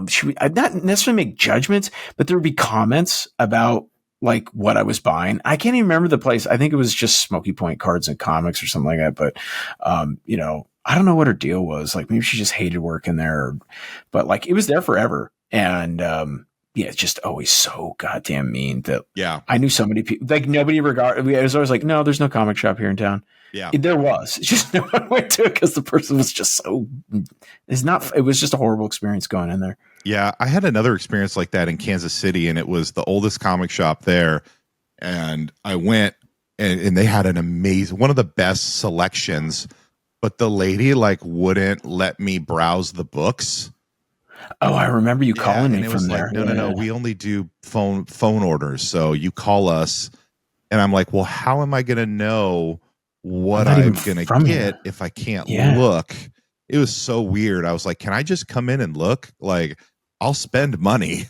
She would not necessarily make judgments, but there would be comments about like what I was buying. I can't even remember the place. I think it was just Smoky Point Cards and Comics or something like that. But, I don't know what her deal was. Like maybe she just hated working there, but like it was there forever. And, it's just always so goddamn mean that I knew so many people, like nobody regarded. It was always like, no, there's no comic shop here in town. Yeah, there was. It's just no one went to it because the person was just so. It was just a horrible experience going in there. Yeah, I had another experience like that in Kansas City, and it was the oldest comic shop there. And I went, and they had an amazing, one of the best selections, but the lady like wouldn't let me browse the books. Oh, I remember you calling me from there. Like, no, we only do phone orders, so you call us. And I'm like, well, how am I going to know what I'm going to get if I can't look? It was so weird. I was like, can I just come in and look? Like, I'll spend money.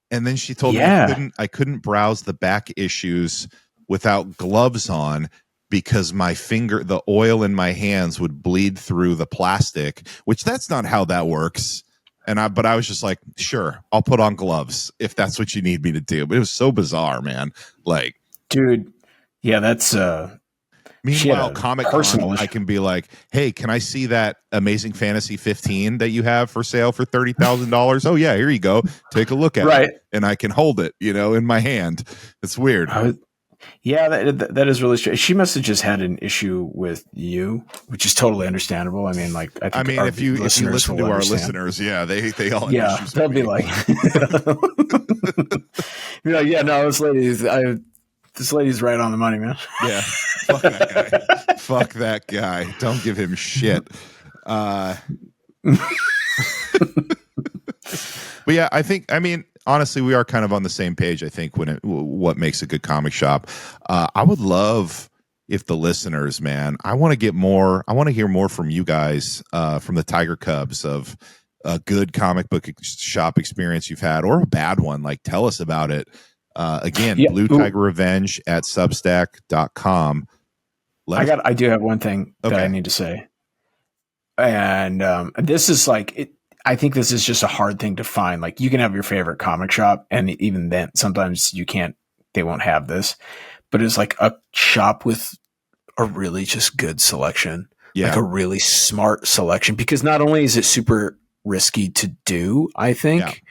And then she told me I couldn't browse the back issues without gloves on because the oil in my hands would bleed through the plastic, which that's not how that works. But I was just like, sure, I'll put on gloves if that's what you need me to do. But it was so bizarre, man. Like, dude, that's meanwhile, Comic-Con, I can be like, hey, can I see that Amazing Fantasy 15 that you have for sale for $30,000? Oh, yeah, here you go. Take a look at it. And I can hold it, in my hand. It's weird. That is really strange. She must have just had an issue with you, which is totally understandable. I mean, like, if you listen to our listeners, they all have issues they'll be like, this lady's right on the money, man. Yeah, fuck that guy. Fuck that guy. Don't give him shit. But yeah, honestly, we are kind of on the same page. I think what makes a good comic shop. I would love if the listeners, man, I want to hear more from you guys, from the Tiger Cubs, of a good comic book shop experience you've had, or a bad one. Like, tell us about it. Again, Yeah. Blue Ooh, Tiger Revenge at substack.com. I do have one thing that I Okay. need to say. And this is like it. I think this is just a hard thing to find. Like, you can have your favorite comic shop, and even then, sometimes you can't. They won't have this, but it's like a shop with a really just good selection, like Yeah. a really smart selection. Because not only is it super risky to do, I Yeah. think,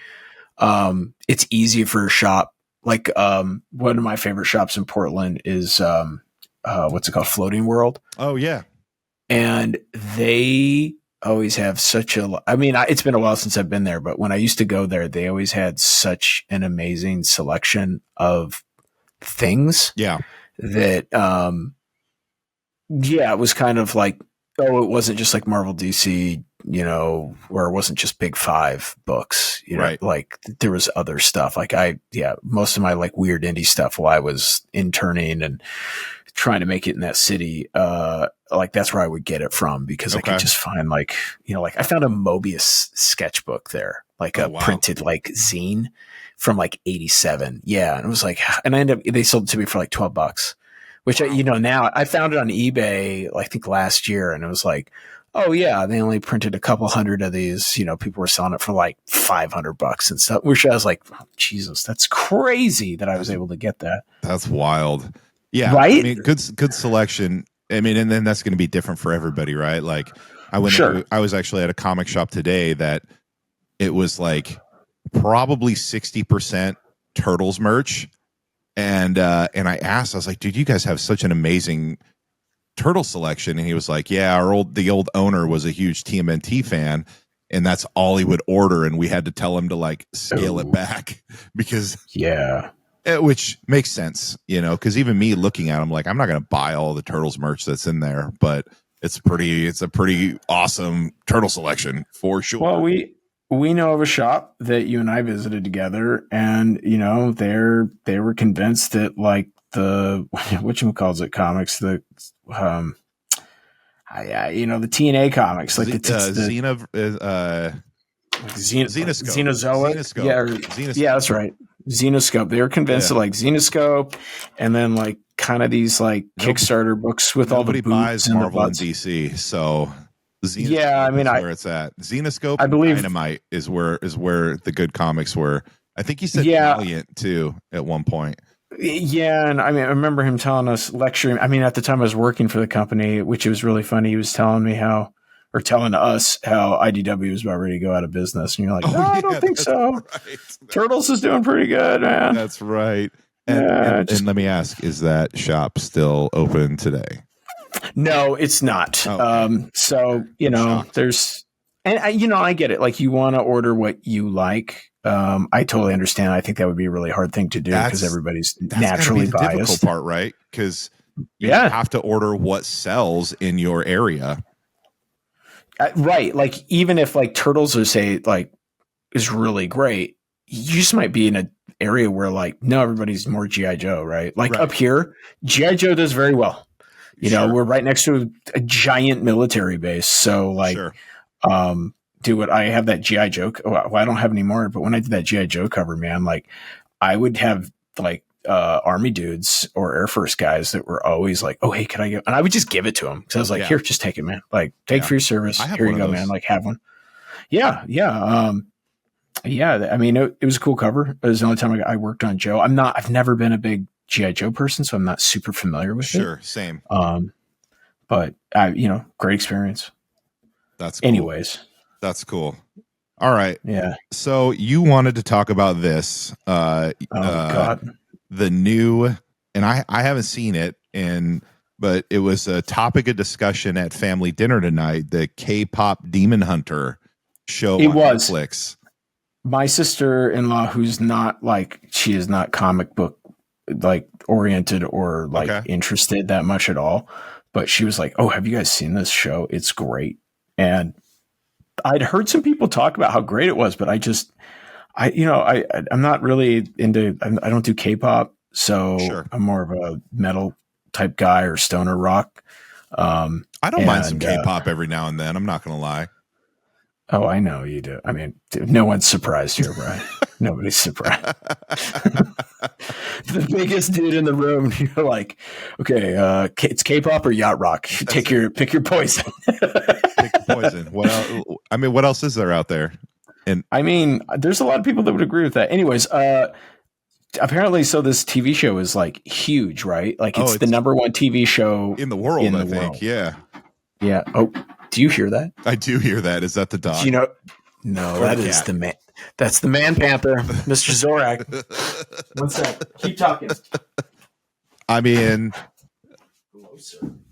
it's easy for a shop. Like, one of my favorite shops in Portland is what's it called, Floating World. Oh yeah. And they always have such a, I mean, it's been a while since I've been there, but when I used to go there, they always had such an amazing selection of things Yeah. that, yeah, it was kind of like, oh, it wasn't just like Marvel, DC, or it wasn't just big five books, Right. like there was other stuff. Like most of my like weird indie stuff while I was interning and trying to make it in that city, like that's where I would get it from, because I could just find like I found a Mobius sketchbook there, like a printed like zine from like 87. Yeah. And it was like, and they sold it to me for like $12, which now I found it on eBay, I think last year. And it was like, oh yeah, they only printed a couple hundred of these, people were selling it for like $500 and stuff, which I was like, oh, Jesus, that's crazy that I was able to get that. That's wild. Yeah. Right. I mean, good selection. I mean, and then that's going to be different for everybody, right? Like I was actually at a comic shop today that it was like probably 60% Turtles merch. And I asked, I was like, dude, you guys have such an amazing turtle selection. And he was like, yeah, the old owner was a huge TMNT fan, and that's all he would order. And we had to tell him to like scale it back because which makes sense, because even me looking at him, like, I'm not going to buy all the Turtles merch that's in there, but it's a pretty awesome turtle selection for sure. Well, we know of a shop that you and I visited together, and they were convinced that like the whatchamacallit comics, the the TNA comics, like the Xenozoic. Yeah, that's right. Xenoscope. They were convinced that like Xenoscope, and then like kind of these like Kickstarter books with all the boots buys and Marvel the and DC, so I mean, where it's at. Xenoscope, I believe Dynamite is where the good comics were. I think he said Valiant too at one point. Yeah, and I mean, I remember him telling us, lecturing. I mean, at the time I was working for the company, which was really funny. He was telling us how IDW was about ready to go out of business, and you're like, I don't think so. Right. Turtles is doing pretty good, man. That's right. And let me ask, is that shop still open today? No, it's not. Okay. So there's, and I get it. Like, you want to order what you like. I totally understand. I think that would be a really hard thing to do because everybody's naturally biased. Difficult part, right? Because you have to order what sells in your area. Right. Like, even if like Turtles are is really great, you just might be in an area where like, no, everybody's more G.I. Joe, right? Like up here, G.I. Joe does very well. We're right next to a giant military base. So like, I have that G.I. Joe. Well, I don't have any more, but when I did that G.I. Joe cover, man, like I would have like Army dudes or Air Force guys that were always like, oh, hey, can I get, and I would just give it to them. Cause I was like, here, just take it, man. Like, take for your service. Here you go, man. Like, have one. Yeah. Yeah. I mean, it was a cool cover. It was the only time I worked on Joe. I've never been a big G.I. Joe person, so I'm not super familiar with it. Sure. Same. But great experience. That's cool. Anyways. That's cool. All right. Yeah. So you wanted to talk about this, God. The new, and I haven't seen it, but it was a topic of discussion at family dinner tonight, the K-pop Demon Hunter show on Netflix. My sister-in-law, who's she is not comic book like oriented or like interested that much at all, but she was like, oh, have you guys seen this show? It's great. And I'd heard some people talk about how great it was, but I'm not really into, I don't do K-pop. So I'm more of a metal type guy or stoner rock. I don't mind some K-pop every now and then. I'm not going to lie. Oh, I know you do. I mean, dude, no one's surprised here, Brian. Nobody's surprised. The biggest dude in the room. You're like, okay, it's K-pop or yacht rock. Pick your poison. Pick your poison. What else? I mean, what else is there out there? And I mean, there's a lot of people that would agree with that. Anyways, apparently, so this TV show is like huge, right? Like it's the number one TV show in the world. I think. Yeah. Yeah. Oh, do you hear that? I do hear that. Is that the dog? Do you know? No, that is the man. That's the man panther, Mr. Zorak. One sec. Keep talking. I mean,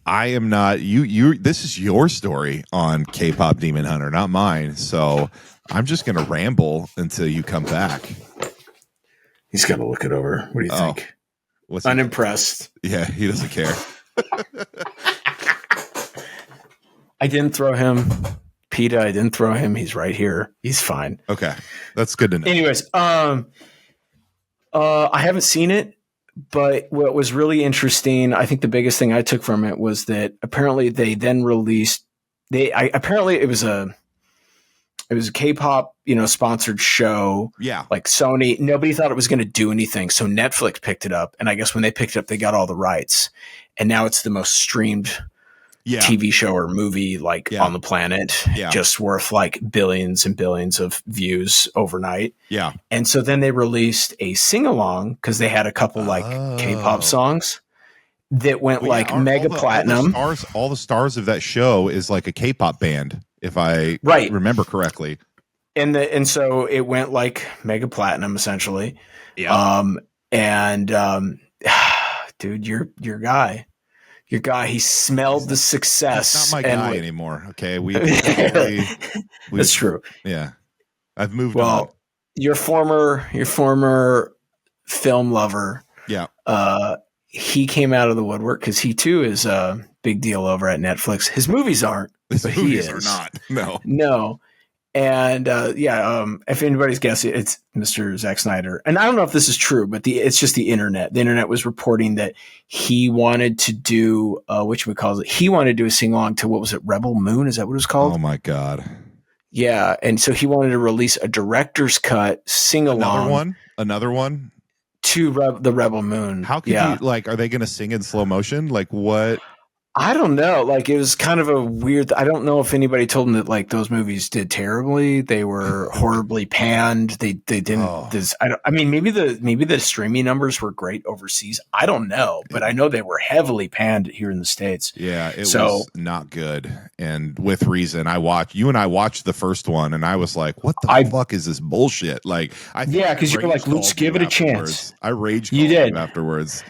I am not you. This is your story on K-pop Demon Hunter, not mine. So I'm just going to ramble until you come back. He's got to look it over. What do you think? Unimpressed. Yeah, he doesn't care. I didn't throw him. PETA, I didn't throw him. He's right here. He's fine. Okay. That's good to know. Anyways, I haven't seen it, but what was really interesting, I think the biggest thing I took from it was that apparently they then released apparently it was a K-pop, sponsored show. Yeah. Like Sony, nobody thought it was going to do anything. So Netflix picked it up. And I guess when they picked it up, they got all the rights. And now it's the most streamed TV show or movie on the planet. Yeah. Just worth like billions and billions of views overnight. Yeah. And so then they released a sing-along because they had a couple K-pop songs that went mega platinum. All the stars of that show is like a K-pop band, if I remember correctly. And so it went like mega platinum essentially. Yeah. Dude, your guy, he smelled the success. He's not my guy anymore. Okay. That's true. Yeah. I've moved on. Your former film lover. Yeah. He came out of the woodwork because he too is a big deal over at Netflix. His movies aren't, but he is. Are not. No. And if anybody's guessing, it's Mr. Zack Snyder. And I don't know if this is true, but it's just the internet. The internet was reporting that he wanted to do he wanted to do a sing along to, what was it, Rebel Moon? Is that what it was called? Oh my God. Yeah. And so he wanted to release a director's cut sing along. Another one to the Rebel Moon. How could you are they going to sing in slow motion? Like what? I don't know. Like it was kind of a weird. I don't know if anybody told him that like those movies did terribly. They were horribly panned. They didn't. Maybe the streaming numbers were great overseas. I don't know, but I know they were heavily panned here in the States. Yeah, it was not good, and with reason. You and I watched the first one, and I was like, "What the fuck is this bullshit?" Like, because you were like, "Let's give it a chance." I raged. You did afterwards.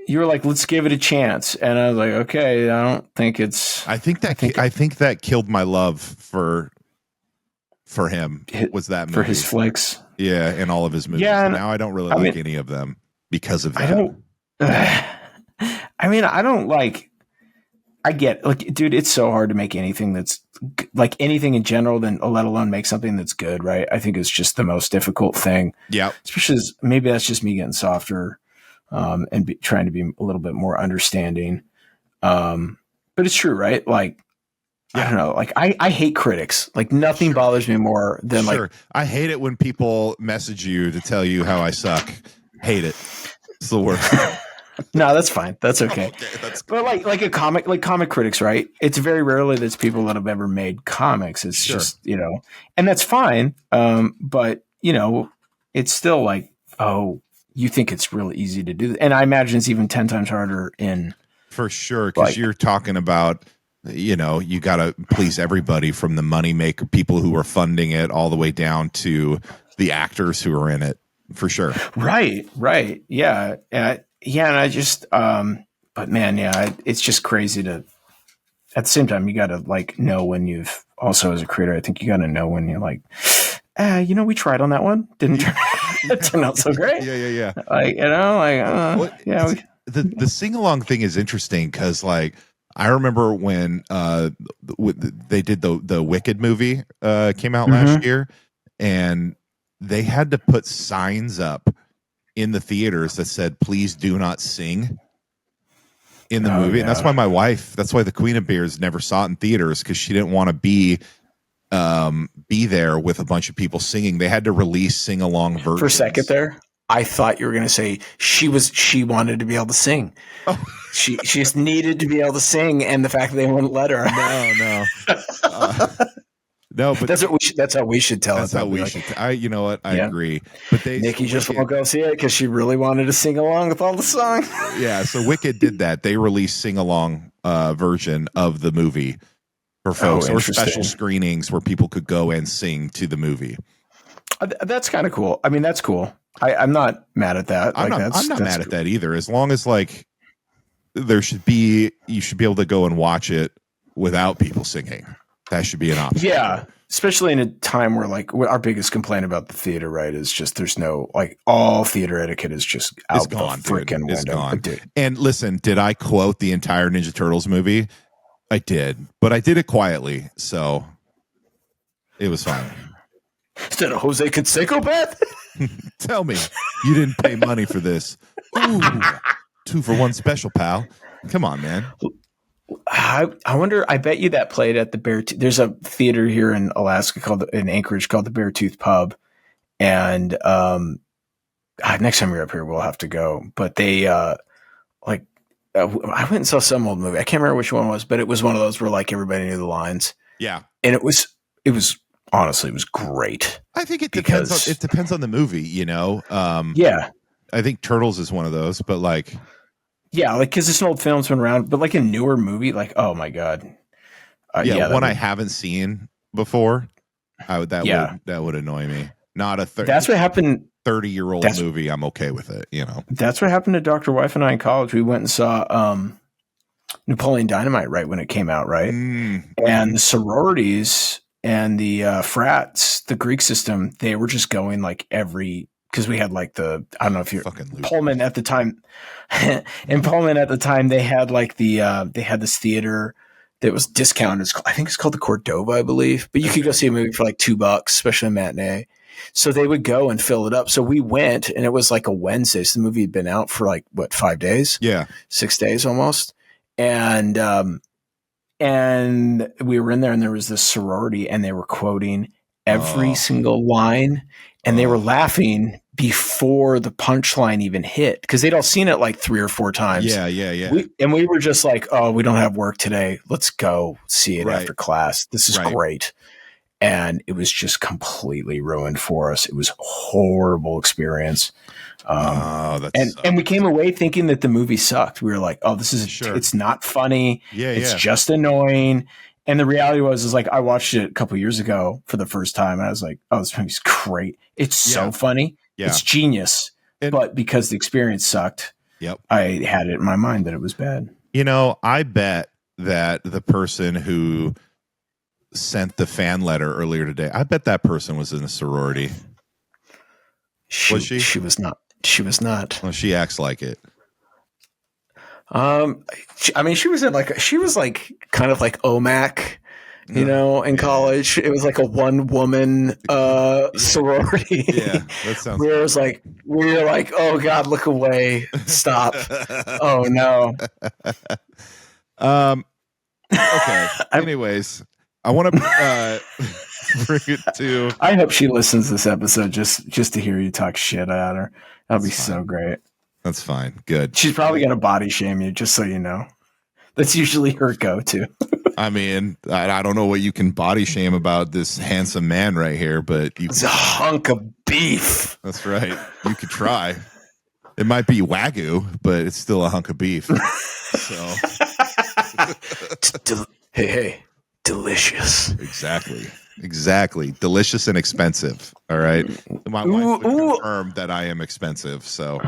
You were like, let's give it a chance. And I was like, okay, I don't think it's. I think that killed my love for him. Was that movie. For his flicks? Yeah, and all of his movies. Yeah, and now I don't really like any of them because of that. I don't like. I get dude, it's so hard to make anything that's like anything in general, then let alone make something that's good, right? I think it's just the most difficult thing. Yeah, especially maybe that's just me getting softer. And trying to be a little bit more understanding. But it's true, right? Like, I don't know. Like, I hate critics. Like, nothing bothers me more than I hate it when people message you to tell you how I suck. Hate it. It's the worst. No, that's fine. That's okay. But like comic critics, right? It's very rarely that's people that have ever made comics. It's just, and that's fine. But it's still like, you think it's really easy to do. And I imagine it's even 10 times harder for sure. Because you're talking about, you got to please everybody from the money maker, people who are funding it, all the way down to the actors who are in it, for sure. Right. Yeah. And I just, but man, it's just crazy to, at the same time, you got to know when you've also as a creator, I think you got to know when you're like, we tried on that one. Didn't turn out so great. Yeah. The sing-along thing is interesting because, I remember when they did the Wicked movie came out last year, and they had to put signs up in the theaters that said, "Please do not sing." in the movie. And that's why that's why the Queen of Beers never saw it in theaters, because she didn't want to be there with a bunch of people singing. They had to release sing-along versions. For a second there, I thought you were going to say she wanted to be able to sing. Oh. She just needed to be able to sing, and the fact that they wouldn't let her. No. No, but that's how we should tell that's it. How we should. You know what? I agree. But Nikki just won't go see it because she really wanted to sing along with all the songs. Yeah, so Wicked did that. They released sing-along version of the movie for folks, or special screenings where people could go and sing to the movie. That's kind of cool. I mean, that's cool. I'm not mad at that. I'm not mad at that either. As long as you should be able to go and watch it without people singing. That should be an option. Yeah, especially in a time where our biggest complaint about the theater, right, is just there's no all theater etiquette is just out the freaking window. It's gone. And listen, did I quote the entire Ninja Turtles movie? I did, but I did it quietly, so it was fine. Is that a Jose Canseco bet? Tell me you didn't pay money for this. Ooh, 2 for 1 special, pal. Come on, man. I wonder. I bet you that played at the There's a theater here in Alaska in Anchorage called the Beartooth Pub, and next time you're up here, we'll have to go. But they I went and saw some old movie. I can't remember which one it was, but it was one of those where everybody knew the lines. Yeah, and it was honestly, it was great. I think it depends. It depends on the movie, you know. Yeah, I think Turtles is one of those, but yeah, because it's an old film, it's been around, but a newer movie, oh my god, one I haven't seen before, that would annoy me. Not a that's what happened. 30-year-old movie, I'm okay with it. You know, that's what happened to Dr. Wife and I in college. We went and saw Napoleon Dynamite right when it came out, right, and the sororities and the frats, the Greek system, they were just going because we had I don't know if you're Pullman at the time. In Pullman at the time, they had they had this theater that was discounted. I think it's called the Cordova, I believe. But you could go see a movie for $2, especially a matinee. So they would go and fill it up. So we went, and it was a Wednesday. So the movie had been out for 5 days? Yeah, 6 days almost. And we were in there, and there was this sorority, and they were quoting every single line, and they were laughing before the punchline even hit, because they'd all seen it 3 or 4 times. Yeah. We were just we don't have work today. Let's go see it after class. This is great. And it was just completely ruined for us. It was a horrible experience. And we came away thinking that the movie sucked. We were like, oh, this is, it's not funny. It's just annoying. And the reality was I watched it a couple years ago for the first time, and I was like, oh, this movie's great. It's so funny. Yeah. It's genius. But because the experience sucked, I had it in my mind that it was bad. You know, I bet that the person who sent the fan letter earlier today, I bet that person was in a sorority. Was she? She was not. She was not. Well, she acts like it. I mean, she was in she was kind of OMAC, you know, in college. It was a one woman sorority. Yeah, that sounds. Where it was we were oh God, look away, stop. Oh no. Okay. Anyways, I want to bring it to. I hope she listens to this episode just to hear you talk shit at her. That'll be so great. That's fine. Good. She's probably going to body shame you, just so you know. That's usually her go-to. I mean, I don't know what you can body shame about this handsome man right here, but it's a hunk of beef. That's right. You could try. It might be Wagyu, but it's still a hunk of beef. So, hey, delicious. Exactly. Delicious and expensive. All right. My wife would confirm that I am expensive. So.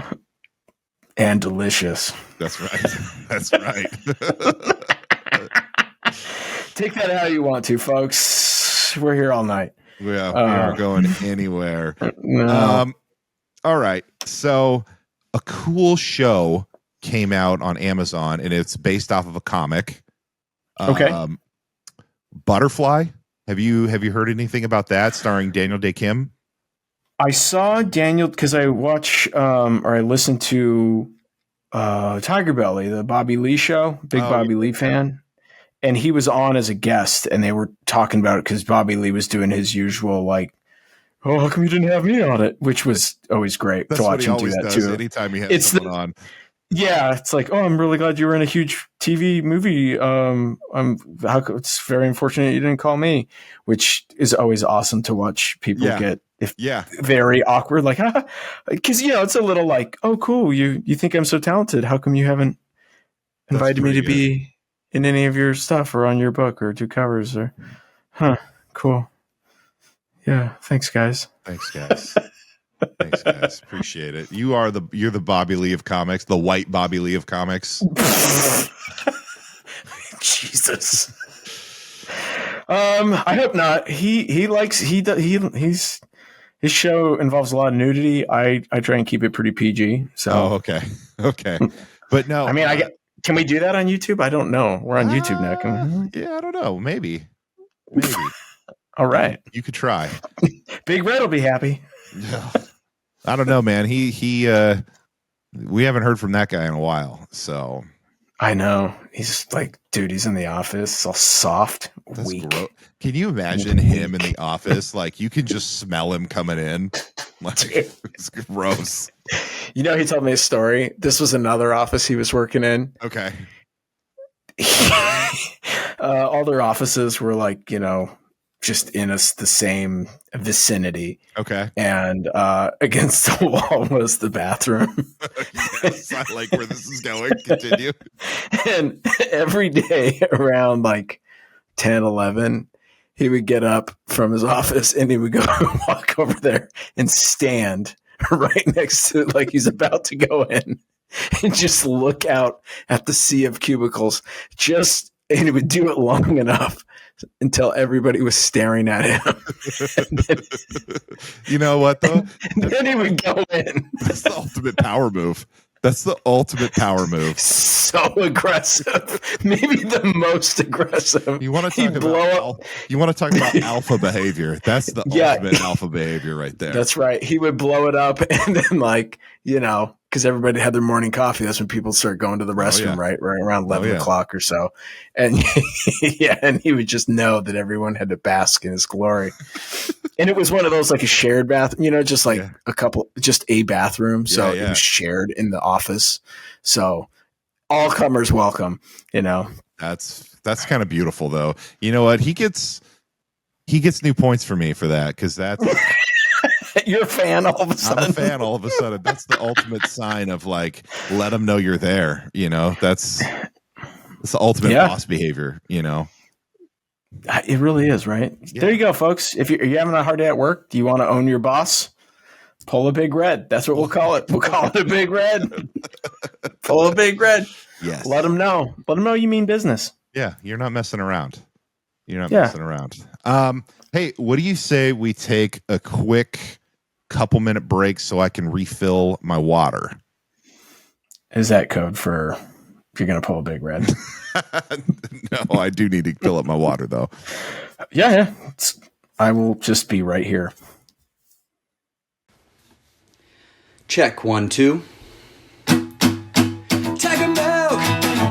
And delicious. That's right. Take that how you want to, folks. We're here all night. Yeah, we aren't going anywhere. No. All right. So a cool show came out on Amazon, and it's based off of a comic. Okay. Butterfly. Have you heard anything about that, starring Daniel Day Kim? I saw Daniel because I watch or I listen to Tiger Belly, the Bobby Lee show, big Bobby Lee fan. And he was on as a guest, and they were talking about it because Bobby Lee was doing his usual, like, oh, how come you didn't have me on it? Which was always great to watch him do that, too. Anytime he has someone on. Yeah, it's like, oh, I'm really glad you were in a huge TV movie. It's very unfortunate you didn't call me, which is always awesome to watch people get very awkward, like, because it's a little like, oh, cool, you think I'm so talented? How come you haven't invited me to be in any of your stuff or on your book or do covers or, cool. Yeah, thanks, guys. Thanks, guys. Appreciate it. You're the Bobby Lee of comics, the white Bobby Lee of comics. Jesus. I hope not. His show involves a lot of nudity. I try and keep it pretty PG. So okay. But no, I mean, can we do that on YouTube? I don't know. We're on YouTube now. Yeah, I don't know. Maybe. All right. You could try. Big Red will be happy. I don't know, man. He we haven't heard from that guy in a while, so I know. He's like, dude, he's in the office, all soft, weak. Can you imagine him in the office? Like, you can just smell him coming in. Like, it's gross. He told me a story. This was another office he was working in. Okay. All their offices were like, just in the same vicinity. Okay. And against the wall was the bathroom. Yes, I like where this is going. Continue. And every day around like 10, 11, he would get up from his office and he would go walk over there and stand right next to it like he's about to go in and just look out at the sea of cubicles. And he would do it long enough until everybody was staring at him. You know what, though? Then he would go in. That's the ultimate power move. So aggressive. Maybe the most aggressive. You want to talk about alpha behavior. That's the ultimate alpha behavior right there. That's right. He would blow it up and then because everybody had their morning coffee. That's when people start going to the restroom, right around 11 o'clock or so. And and he would just know that everyone had to bask in his glory. And it was one of those like a shared bathroom, just like a bathroom. So it was shared in the office. So all comers welcome, That's kind of beautiful though. You know what? He gets new points for me for that. Cause that's you're a fan all of a sudden. I'm a fan all of a sudden. That's the ultimate sign of like, let them know you're there. That's the ultimate boss behavior, It really is, right? Yeah. There you go, folks. If you're having a hard day at work, do you want to own your boss? Pull a big red. That's what we'll call it. We'll call it a big red. Pull a big red. Yes. Let them know. Let them know you mean business. Yeah, you're not messing around. Messing around. Hey, what do you say we take a quick couple-minute break so I can refill my water? Is that code for if you're going to pull a big red? No, I do need to fill up my water, though. Yeah. I will just be right here. Check 1, 2. Tiger milk!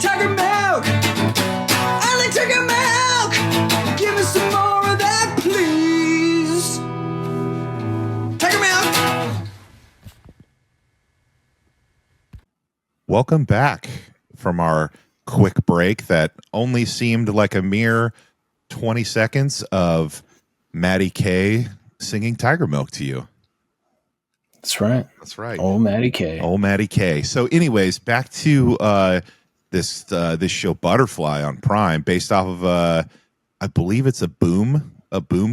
Tiger milk! I like tiger milk! Give me some more of that, please! Tiger milk! Welcome back from our quick break that only seemed like a mere 20 seconds of Maddie K singing Tiger Milk to you. That's right. Old Maddie K. So anyways, back to this show Butterfly on Prime, based off of I believe it's a Boom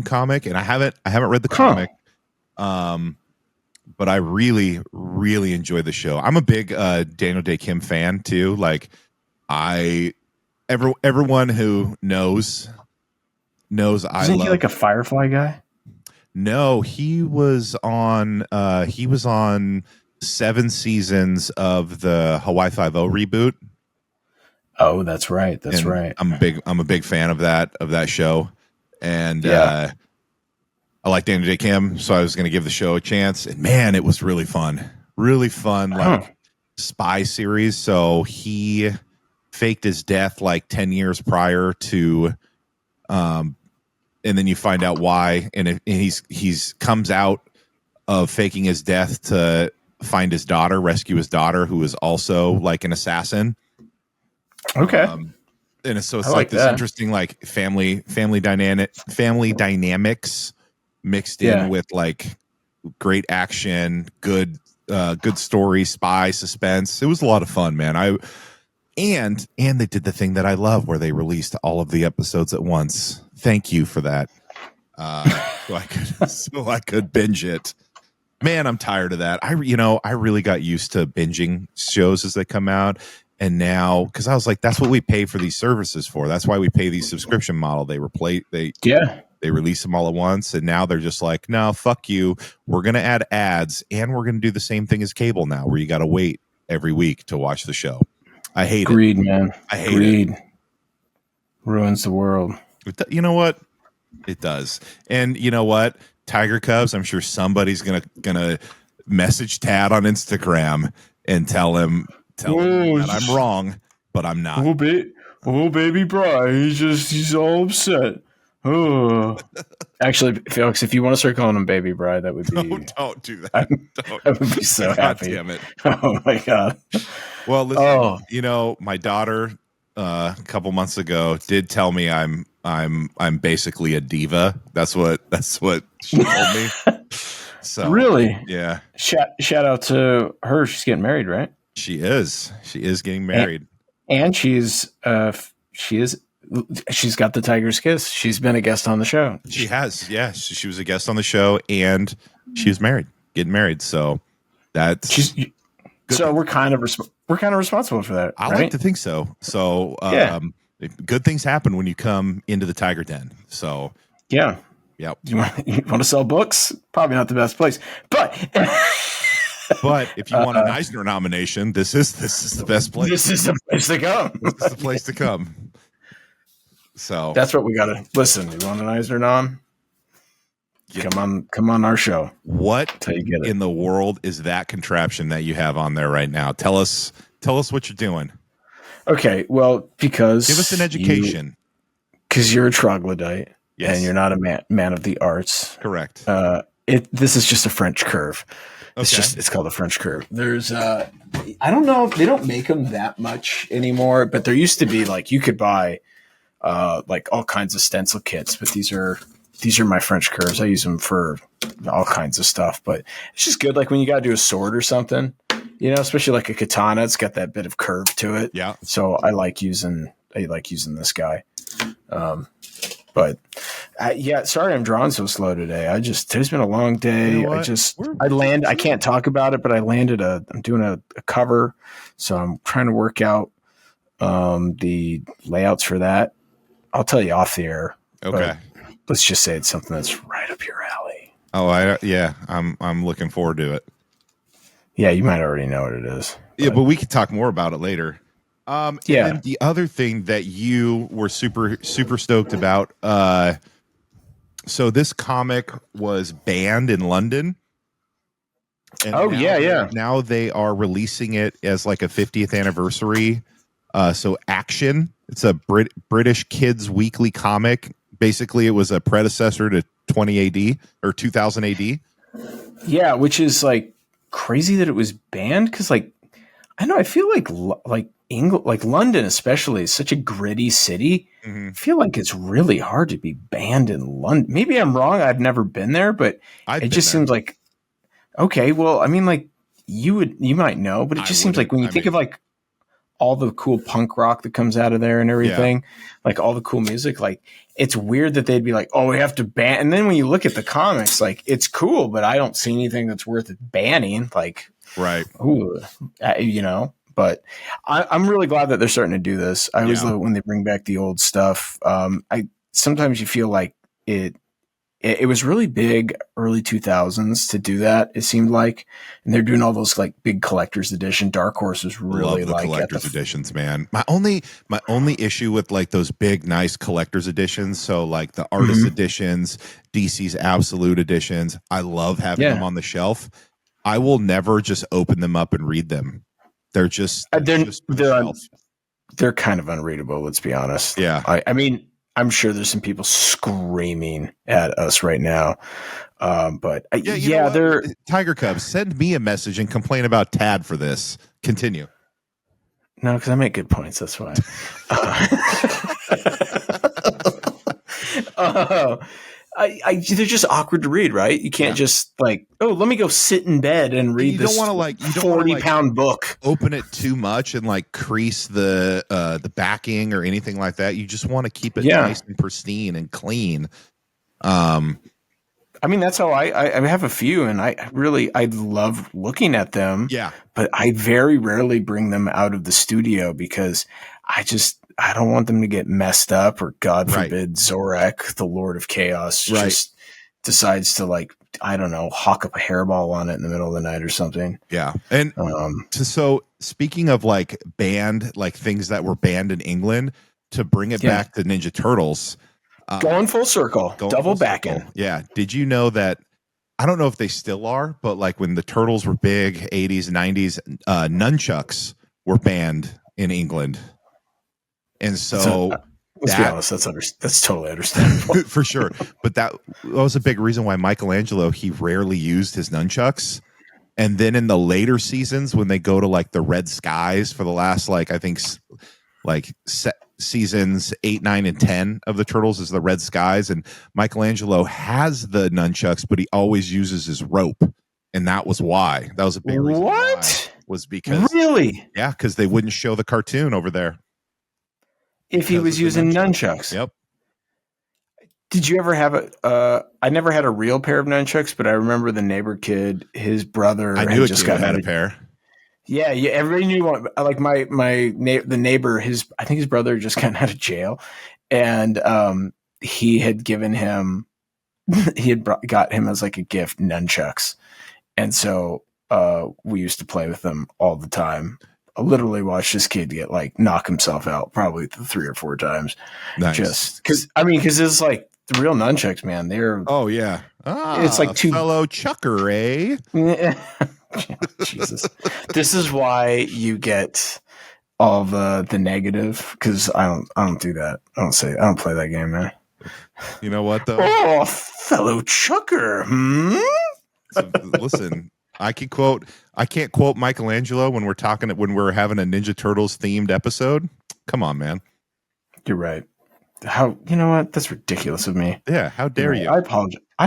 comic, and I haven't read the comic. But I really, really enjoy the show. I'm a big Daniel Day Kim fan too. Like everyone who knows I Isn't love. he like a Firefly guy? No, he was on 7 seasons of the Hawaii Five-0 reboot. Oh, that's right. That's right. I'm a big fan of that show, and I like Daniel Day Kim, so I was going to give the show a chance. And man, it was really fun. Like spy series. So he faked his death like 10 years prior to, and then you find out why. And he's comes out of faking his death to find his daughter, rescue his daughter, who is also like an assassin. Okay. And so it's I like this that. interesting like family dynamics mixed in with like great action, good story, spy, suspense. It was a lot of fun, man. And they did the thing that I love where they released all of the episodes at once. Thank you for that. So I could binge it. Man, I'm tired of that. I really got used to binging shows as they come out. And now, because I was like, that's what we pay for these services for. That's why we pay these subscription model. They release them all at once. And now they're just like, no, fuck you. We're going to add ads and we're going to do the same thing as cable now, where you got to wait every week to watch the show. I hate Greed, it. Man. I hate Greed. it. Ruins the world. You know what? It does. And you know what? Tiger Cubs, I'm sure somebody's gonna message Tad on Instagram and tell him that I'm wrong, but I'm not. Baby Brian, he's all upset. Oh. Actually, Felix, if you want to start calling him Baby Brian, that would be don't do that. I would be so happy. Damn it. Oh my god. Well, listen, my daughter a couple months ago did tell me I'm basically a diva. That's what she told me. So really, yeah. Shout out to her. She's getting married, right? She is getting married, and she's got the Tiger's Kiss. She's been a guest on the show. She has, yeah. She was a guest on the show, and she's getting married. So that's so we're kind of responsible for that. I right? like to think so. So good things happen when you come into the Tiger Den. So yeah. Yep. You want to sell books? Probably not the best place, but if you want an Eisner nomination, this is the best place. This is the place to come. This is the place to come. So that's what we got to listen. You want an Eisner nom? Yeah. Come on our show. What in the world is that contraption that you have on there right now? Tell us what you're doing. Okay, well, because give us an education. Because you're a troglodyte. Yes. And you're not a man of the arts. Correct. This is just a French curve. It's called a French curve. There's I don't know, they don't make them that much anymore, but there used to be like you could buy like all kinds of stencil kits, but these are my French curves. I use them for all kinds of stuff, but it's just good like when you got to do a sword or something, especially like a katana, it's got that bit of curve to it. Yeah. So I like using this guy. But sorry, I'm drawing so slow today. Today's been a long day. I can't talk about it, but I landed I'm doing a cover. So I'm trying to work out the layouts for that. I'll tell you off the air. Okay. Let's just say it's something that's right up your alley. Oh, I'm looking forward to it. Yeah, you might already know what it is. But we could talk more about it later. And then the other thing that you were super, super stoked about. So this comic was banned in London. And now they are releasing it as like a 50th anniversary. So Action, it's a British kids weekly comic. Basically, it was a predecessor to 20 AD or 2000 AD. Yeah, which is like crazy that it was banned because like I know I feel like England, like London especially, is such a gritty city. Mm-hmm. I feel like it's really hard to be banned in London. Maybe I'm wrong. I've never been there, but it just seems like okay. Well, I mean, like you might know, but it just seems like when you think of like all the cool punk rock that comes out of there and everything, like all the cool music, like it's weird that they'd be like, oh, we have to ban. And then when you look at the comics, like it's cool, but I don't see anything that's worth banning. Like, right. Ooh, but I'm really glad that they're starting to do this. I always love it when they bring back the old stuff. Sometimes you feel like it was really big early 2000s to do that. It seemed like, and they're doing all those like big collector's edition. Dark Horse is really love the collector's editions, man. My only issue with like those big, nice collector's editions. So like the artist editions, DC's absolute editions. I love having them on the shelf. I will never just open them up and read them. They're just They're just for the shelf. they're kind of unreadable. Let's be honest. Yeah. I mean, I'm sure there's some people screaming at us right now. But You know what? they're Tiger Cubs. Send me a message and complain about Tad for this. Continue. no, because I make good points. That's why. They're just awkward to read, right? You can't just like, oh, let me go sit in bed and read you this don't want to 40-pound book. Open it too much and like crease the backing or anything like that. You just want to keep it nice and pristine and clean. I mean, that's how I have a few, and I love looking at them. Yeah, but I very rarely bring them out of the studio because I don't want them to get messed up, or God forbid, Zorak, the Lord of Chaos, just decides to, like, I don't know, hawk up a hairball on it in the middle of the night or something. Yeah. And so speaking of like banned, like things that were banned in England, to bring it back to Ninja Turtles. Going full circle, double backing. Yeah. Did you know that? I don't know if they still are, but like when the Turtles were big, 80s, 90s, nunchucks were banned in England. And so let's be honest, that's totally understandable. for sure. But that was a big reason why Michelangelo, he rarely used his nunchucks. And then in the later seasons, when they go to like the Red Skies for the last, like, I think like seasons 8, 9, and 10 of the Turtles is the Red Skies. And Michelangelo has the nunchucks, but he always uses his rope. And that was why. That was a big reason. What? Was because really? Yeah, because they wouldn't show the cartoon over there. If he was using nunchucks. Yep. Did you ever have I never had a real pair of nunchucks, but I remember the neighbor kid, his brother. I knew just got a pair. Yeah, everybody knew one. Like the neighbor, I think his brother just got out of jail, and he had given him, got him as like a gift nunchucks, and so we used to play with them all the time. I literally watched this kid get like knock himself out probably 3 or 4 times. Nice. Just because it's like the real nunchucks, man. They're it's like two fellow chucker, eh? Jesus, this is why you get all the negative, because I don't do that. I don't play that game, man. You know what though? Oh, fellow chucker. So, listen. I can't quote Michelangelo when we're having a Ninja Turtles themed episode. Come on, man. You're right. You know what? That's ridiculous of me. Yeah. How dare you? I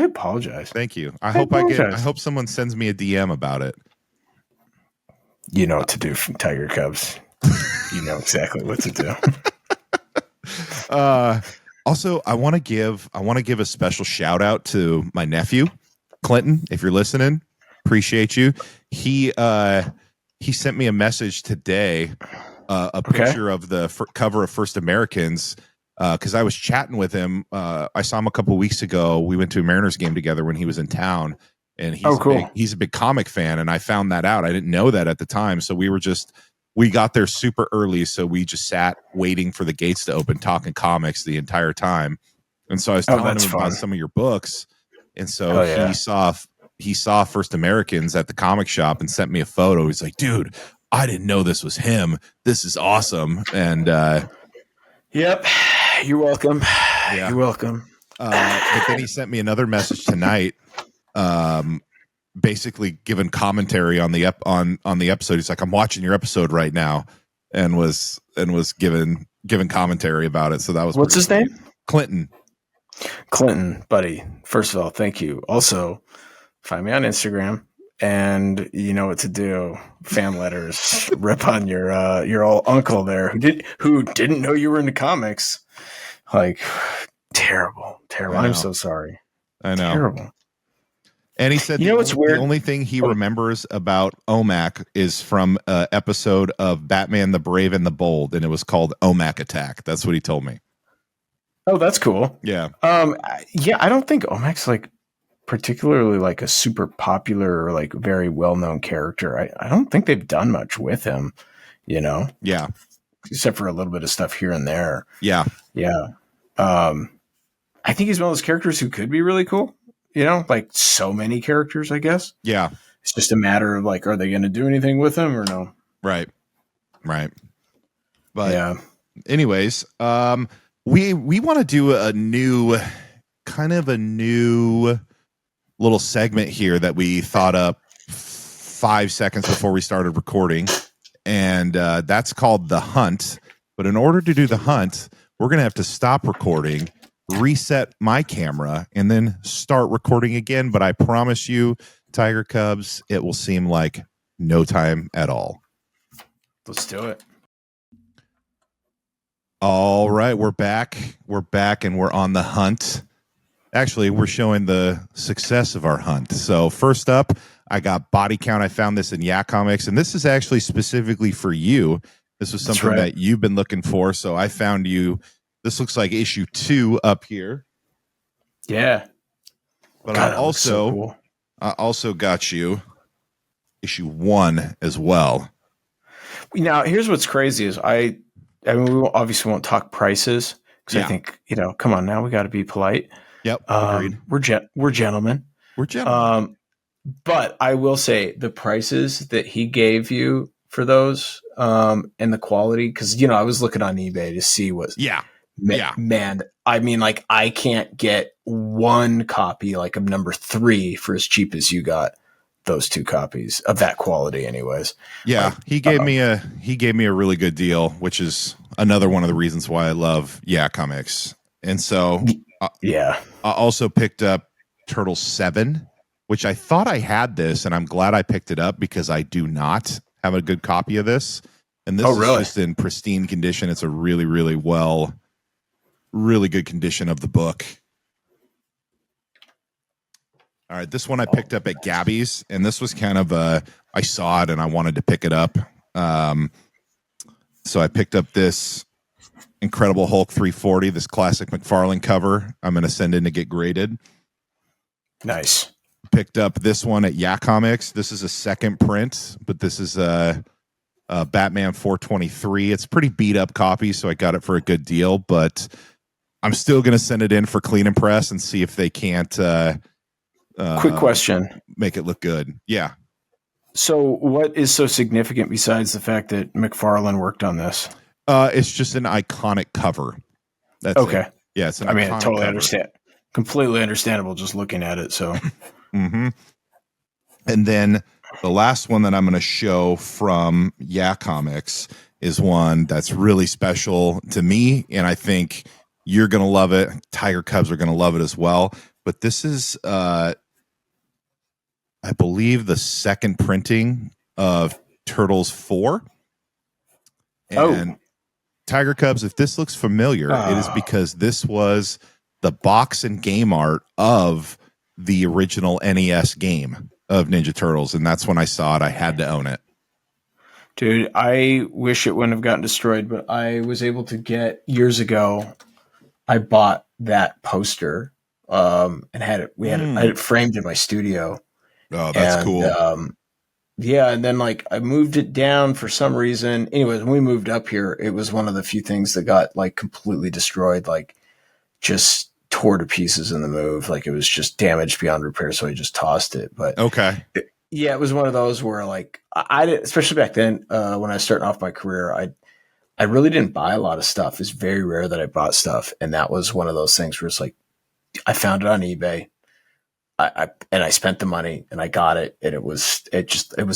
apologize. Thank you. I hope someone sends me a DM about it. You know what to do from Tiger Cubs. You know exactly what to do. Also, I want to give a special shout out to my nephew, Clinton, if you're listening. Appreciate you. He sent me a message today, a picture of the cover of First Americans, because I was chatting with him. I saw him a couple weeks ago. We went to a Mariners game together when he was in town, and he's a big comic fan, and I found that out. I didn't know that at the time, so we got there super early, so we just sat waiting for the gates to open, talking comics the entire time. And so I was telling him about some of your books, and so he saw First Americans at the comic shop and sent me a photo. He's like, dude, I didn't know this was him. This is awesome. And yep, you're welcome. Yeah. You're welcome. But then he sent me another message tonight, basically giving commentary on the episode. He's like, I'm watching your episode right now, and was giving commentary about it. So that was what's his name? Clinton, buddy. First of all, thank you. Also, find me on Instagram, and you know what to do. Fan letters, rip on your old uncle there who didn't know you were into comics. Like, terrible. I'm so sorry. I know. Terrible. And he said, what's weird? The only thing he remembers about OMAC is from an episode of Batman the Brave and the Bold, and it was called OMAC Attack. That's what he told me. Oh, that's cool. Yeah. Yeah, I don't think OMAC's like particularly like a super popular or like very well-known character. I don't think they've done much with him, you know? Yeah. Except for a little bit of stuff here and there. Yeah. Yeah. I think he's one of those characters who could be really cool, you know, like so many characters, I guess. Yeah. It's just a matter of like, are they going to do anything with him or no? Right. But Yeah. anyways, we want to do a new little segment here that we thought up 5 seconds before we started recording, and that's called The Hunt. But in order to do The Hunt, we're going to have to stop recording, reset my camera, and then start recording again. But I promise you, Tiger Cubs, it will seem like no time at all. Let's do it. All right, we're back, and we're on the hunt. Actually, we're showing the success of our hunt. So first up, I got Body Count. I found this in Yak Comics, and this is actually specifically for you. This was something that you've been looking for, so I found you. This looks like issue 2 up here. Yeah. But God, I also got you issue 1 as well. Now, here's what's crazy is I mean, we obviously won't talk prices because I think, come on now, we got to be polite. Yep, agreed. We're gentlemen. We're gentlemen. But I will say the prices that he gave you for those and the quality, because, I was looking on eBay to see what. Man, I mean, like, I can't get one copy like of number 3 for as cheap as you got those 2 copies of that quality anyways. Yeah, like, he gave me a really good deal, which is another one of the reasons why I love Comics. And so I also picked up Turtle 7, which I thought I had this, and I'm glad I picked it up because I do not have a good copy of this. And this is just in pristine condition. It's a really, really really good condition of the book. All right, this one I picked up at Gabby's, and this was kind of I saw it and I wanted to pick it up. So I picked up this Incredible Hulk 340, this classic McFarlane cover. I'm going to send in to get graded. Nice. Picked up this one at Yak Comics. This is a second print, but this is a Batman 423. It's a pretty beat up copy, so I got it for a good deal, but I'm still going to send it in for clean and press and see if they can't quick question. Make it look good. Yeah. So what is so significant besides the fact that McFarlane worked on this? It's just an iconic cover. That's okay. It. Yeah, it's I totally understand. Completely understandable just looking at it. So mm-hmm. And then the last one that I'm going to show from Yak Comics is one that's really special to me, and I think you're going to love it. Tiger Cubs are going to love it as well. But this is, I believe, the second printing of Turtles 4. And Tiger Cubs, if this looks familiar, it is because this was the box and game art of the original NES game of Ninja Turtles. And that's when I saw it. I had to own it. Dude, I wish it wouldn't have gotten destroyed, but I was able to get, years ago, I bought that poster and had it. I had it framed in my studio. Oh, that's cool. And then like I moved it down for some reason. Anyways, when we moved up here, it was one of the few things that got like completely destroyed, like just tore to pieces in the move. Like it was just damaged beyond repair, so I just tossed it. But it was one of those where like I did, especially back then when I was starting off my career, I really didn't buy a lot of stuff. It's very rare that I bought stuff, and that was one of those things where it's like I found it on eBay. I spent the money and I got it, and it was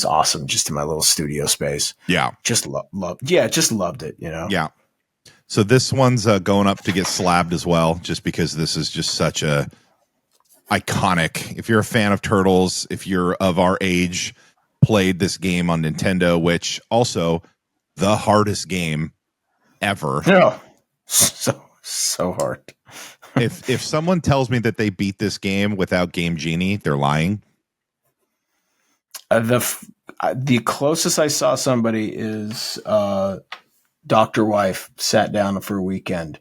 awesome just in my little studio space. Yeah. Just loved it, Yeah. So this one's going up to get slabbed as well, just because this is just such a iconic. If you're a fan of Turtles, if you're of our age, played this game on Nintendo, which also the hardest game ever. No. So hard. If someone tells me that they beat this game without Game Genie, they're lying. The closest I saw somebody is Dr. Wife sat down for a weekend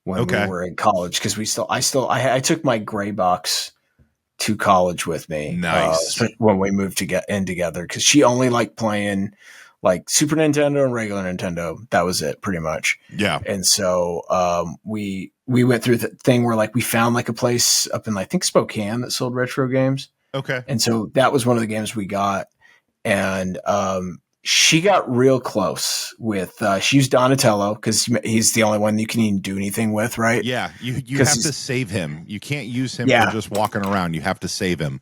when we were in college, because I took my gray box to college with me. Nice. When we moved to get in together, because she only liked playing like Super Nintendo and regular Nintendo. That was it, pretty much. Yeah. And so we went through the thing where like we found like a place up in I think Spokane that sold retro games. Okay. And so that was one of the games we got. And she got real close with she used Donatello because he's the only one you can even do anything with, right? Yeah, you have to save him. You can't use him for just walking around. You have to save him.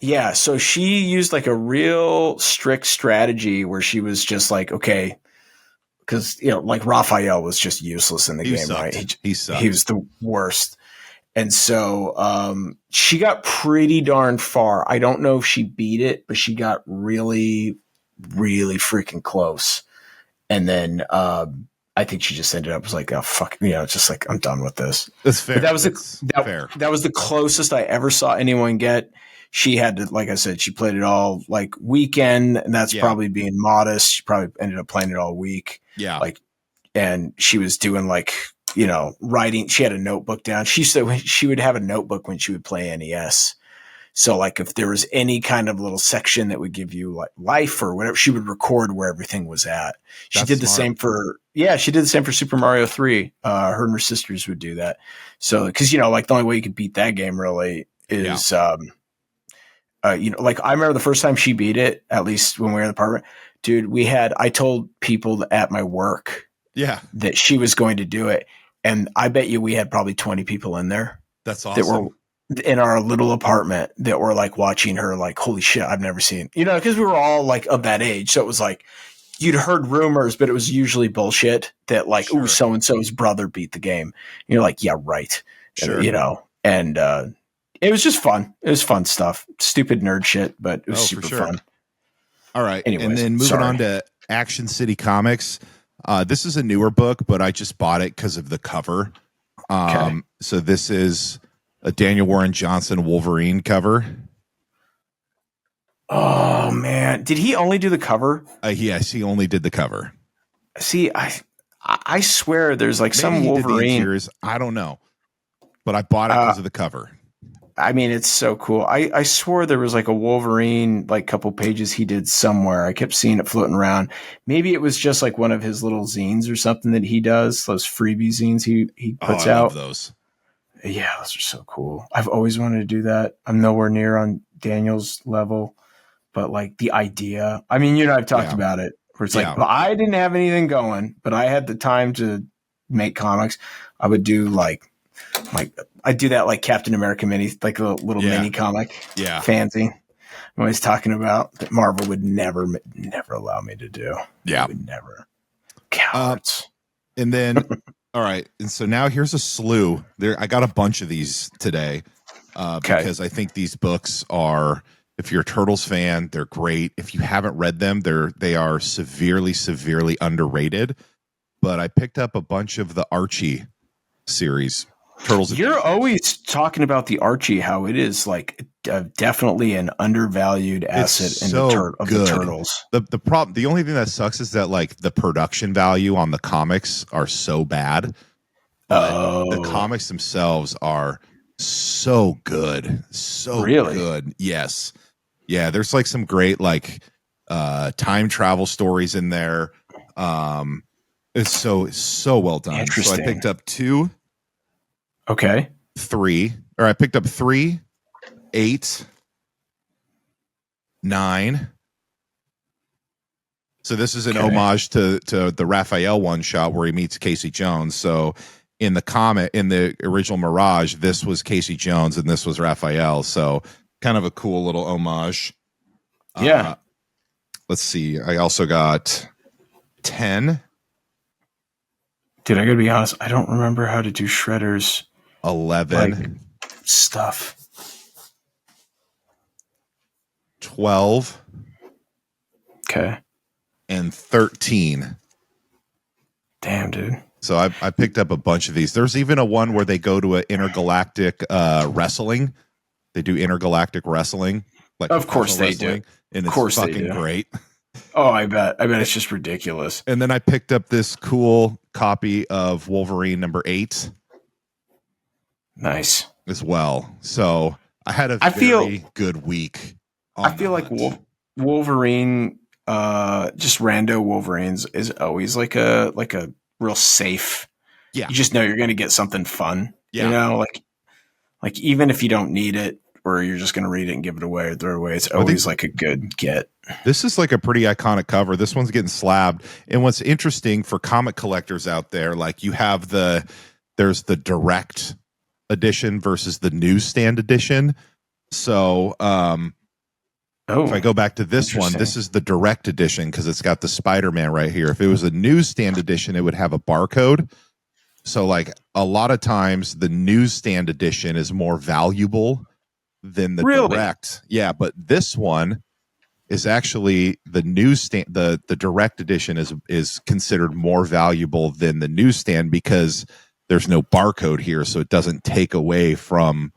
Yeah, so she used like a real strict strategy where she was just like, okay, because like Raphael was just useless in the game, sucked. right? He sucked. He was the worst. And so she got pretty darn far. I don't know if she beat it, but she got really, really freaking close. And then I think she just ended up was like, oh fuck, it's just like I'm done with this. That's fair. But that was fair. That was the closest I ever saw anyone get. She had to, like I said, she played it all like weekend, and that's probably being modest. She probably ended up playing it all week. Yeah. Like, and she was doing like, writing. She had a notebook down. She said she would have a notebook when she would play NES. So like if there was any kind of little section that would give you like life or whatever, she would record where everything was at. She did the same for Super Mario 3. Her and her sisters would do that. So, cause like the only way you could beat that game really is, like I remember the first time she beat it, at least when we were in the apartment, dude, I told people at my work that she was going to do it. And I bet you we had probably 20 people in there. That's awesome. That were in our little apartment that were like watching her like, holy shit, I've never seen, because we were all like of that age. So it was like, you'd heard rumors, but it was usually bullshit that like, ooh, so-and-so's brother beat the game. And you're like, yeah, right. Sure. And it was just fun. It was fun stuff. Stupid nerd shit, but it was super fun. All right. Anyways, and then moving on to Action City Comics. This is a newer book, but I just bought it because of the cover. So this is a Daniel Warren Johnson Wolverine cover. Oh man, did he only do the cover? Yes, he only did the cover. See, I swear there's like some Wolverine. I don't know, but I bought it because of the cover. I mean, it's so cool. I swore there was like a Wolverine, like couple pages he did somewhere. I kept seeing it floating around. Maybe it was just like one of his little zines or something that he does. Those freebie zines he puts out. I love those. Yeah, those are so cool. I've always wanted to do that. I'm nowhere near on Daniel's level, but like the idea. I mean, I've talked about it. Where it's like, well, I didn't have anything going, but I had the time to make comics. I would do I do that like Captain America mini, like a little mini comic. Yeah. Fancy. I'm always talking about that Marvel would never allow me to do. Yeah. They would never. Cowards. And then, all right. And so now here's a slew there. I got a bunch of these today because I think these books are, if you're a Turtles fan, they're great. If you haven't read them, they are severely, severely underrated. But I picked up a bunch of the Archie series. Turtles. You're always talking about the Archie, how it is like definitely an undervalued asset in the Turtles. The problem, the only thing that sucks is that like the production value on the comics are so bad. But the comics themselves are so good, so good. Yes, yeah. There's like some great like time travel stories in there. It's so well done. So I picked up 2. Okay. 3, or I picked up 3, 8, 9. So this is an homage to the Raphael one shot where he meets Casey Jones. So in the original Mirage, this was Casey Jones and this was Raphael. So kind of a cool little homage. Yeah. Let's see. I also got 10. Dude, I gotta be honest. I don't remember how to do Shredder's 11 stuff. 12. Okay. And 13. Damn, dude. So I picked up a bunch of these. There's even a one where they go to an intergalactic wrestling. They do intergalactic wrestling. Like of course they do. And it's fucking great. Oh, I bet it's just ridiculous. And then I picked up this cool copy of Wolverine number 8. Nice. As well. So I had a very good week. I feel like Wolverine, just rando Wolverines is always like a real safe. Yeah. You just know you're going to get something fun. Yeah. Like even if you don't need it, or you're just going to read it and give it away or throw it away. It's I think- always like a good get. This is like a pretty iconic cover. This one's getting slabbed. And what's interesting for comic collectors out there, like you have there's the direct edition versus the newsstand edition. So if I go back to this one, this is the direct edition because it's got the Spider-Man right here. If it was a newsstand edition, it would have a barcode. So like a lot of times the newsstand edition is more valuable than the direct. Yeah, but this one is actually the newsstand. The direct edition is considered more valuable than the newsstand because there's no barcode here, so it doesn't take away from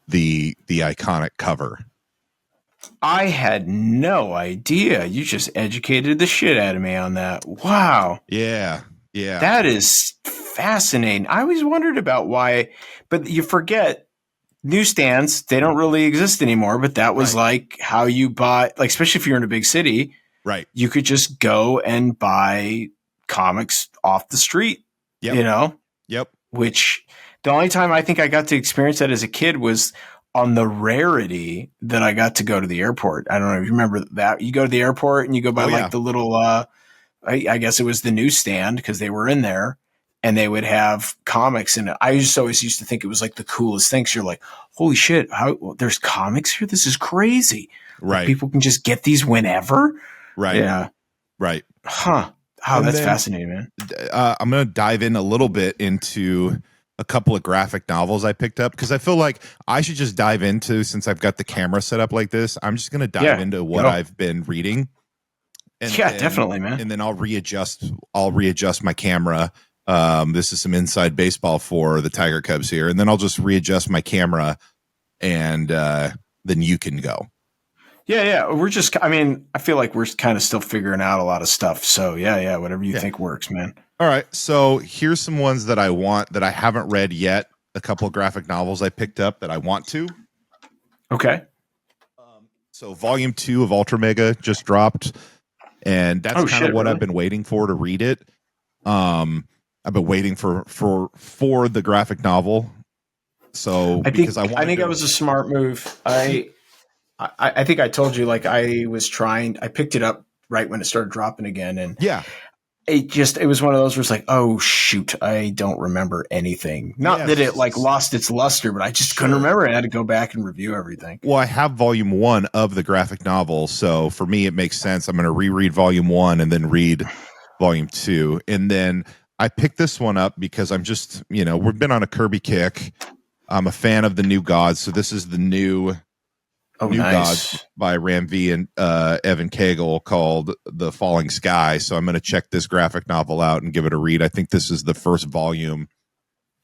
the iconic cover. I had no idea. You just educated the shit out of me on that. Wow. Yeah. That is fascinating. I always wondered about why, but you forget newsstands, they don't really exist anymore, but that was like how you buy, like, especially if you're in a big city, right? You could just go and buy comics off the street, you know? Yep. Which the only time I think I got to experience that as a kid was on the rarity that I got to go to the airport. I don't know if you remember that. You go to the airport and you go by like the little, I guess it was the newsstand because they were in there and they would have comics. And I just always used to think it was like the coolest thing. So you're like, holy shit, there's comics here? This is crazy. Right. Like, people can just get these whenever. Right. Yeah. Right. Huh. Oh, that's fascinating, man. I'm going to dive in a little bit into a couple of graphic novels I picked up because I feel like I should just dive into, since I've got the camera set up like this, I'm just going to dive into what I've been reading. And definitely, man. And then I'll readjust my camera. This is some inside baseball for the Tiger Cubs here. And then I'll just readjust my camera and then you can go. Yeah. We're just, I feel like we're kind of still figuring out a lot of stuff. So yeah. Whatever you think works, man. All right. So here's some ones that I want that I haven't read yet. A couple of graphic novels I picked up that I want to. Okay. So volume 2 of Ultra Mega just dropped. And that's kind of what I've been waiting for to read it. I've been waiting for the graphic novel. So I think that was a smart move. I think I told you, like, I picked it up right when it started dropping again. And it was one of those where it's like, oh shoot, I don't remember anything. Not that it like lost its luster, but I just couldn't remember. I had to go back and review everything. Well, I have volume 1 of the graphic novel, so for me it makes sense. I'm going to reread volume 1 and then read volume 2. And then I picked this one up because I'm just, we've been on a Kirby kick. I'm a fan of the New Gods, so this is the new Gods by Ram V and Evan Cagle called The Falling Sky. So I'm going to check this graphic novel out and give it a read. I think this is the first volume.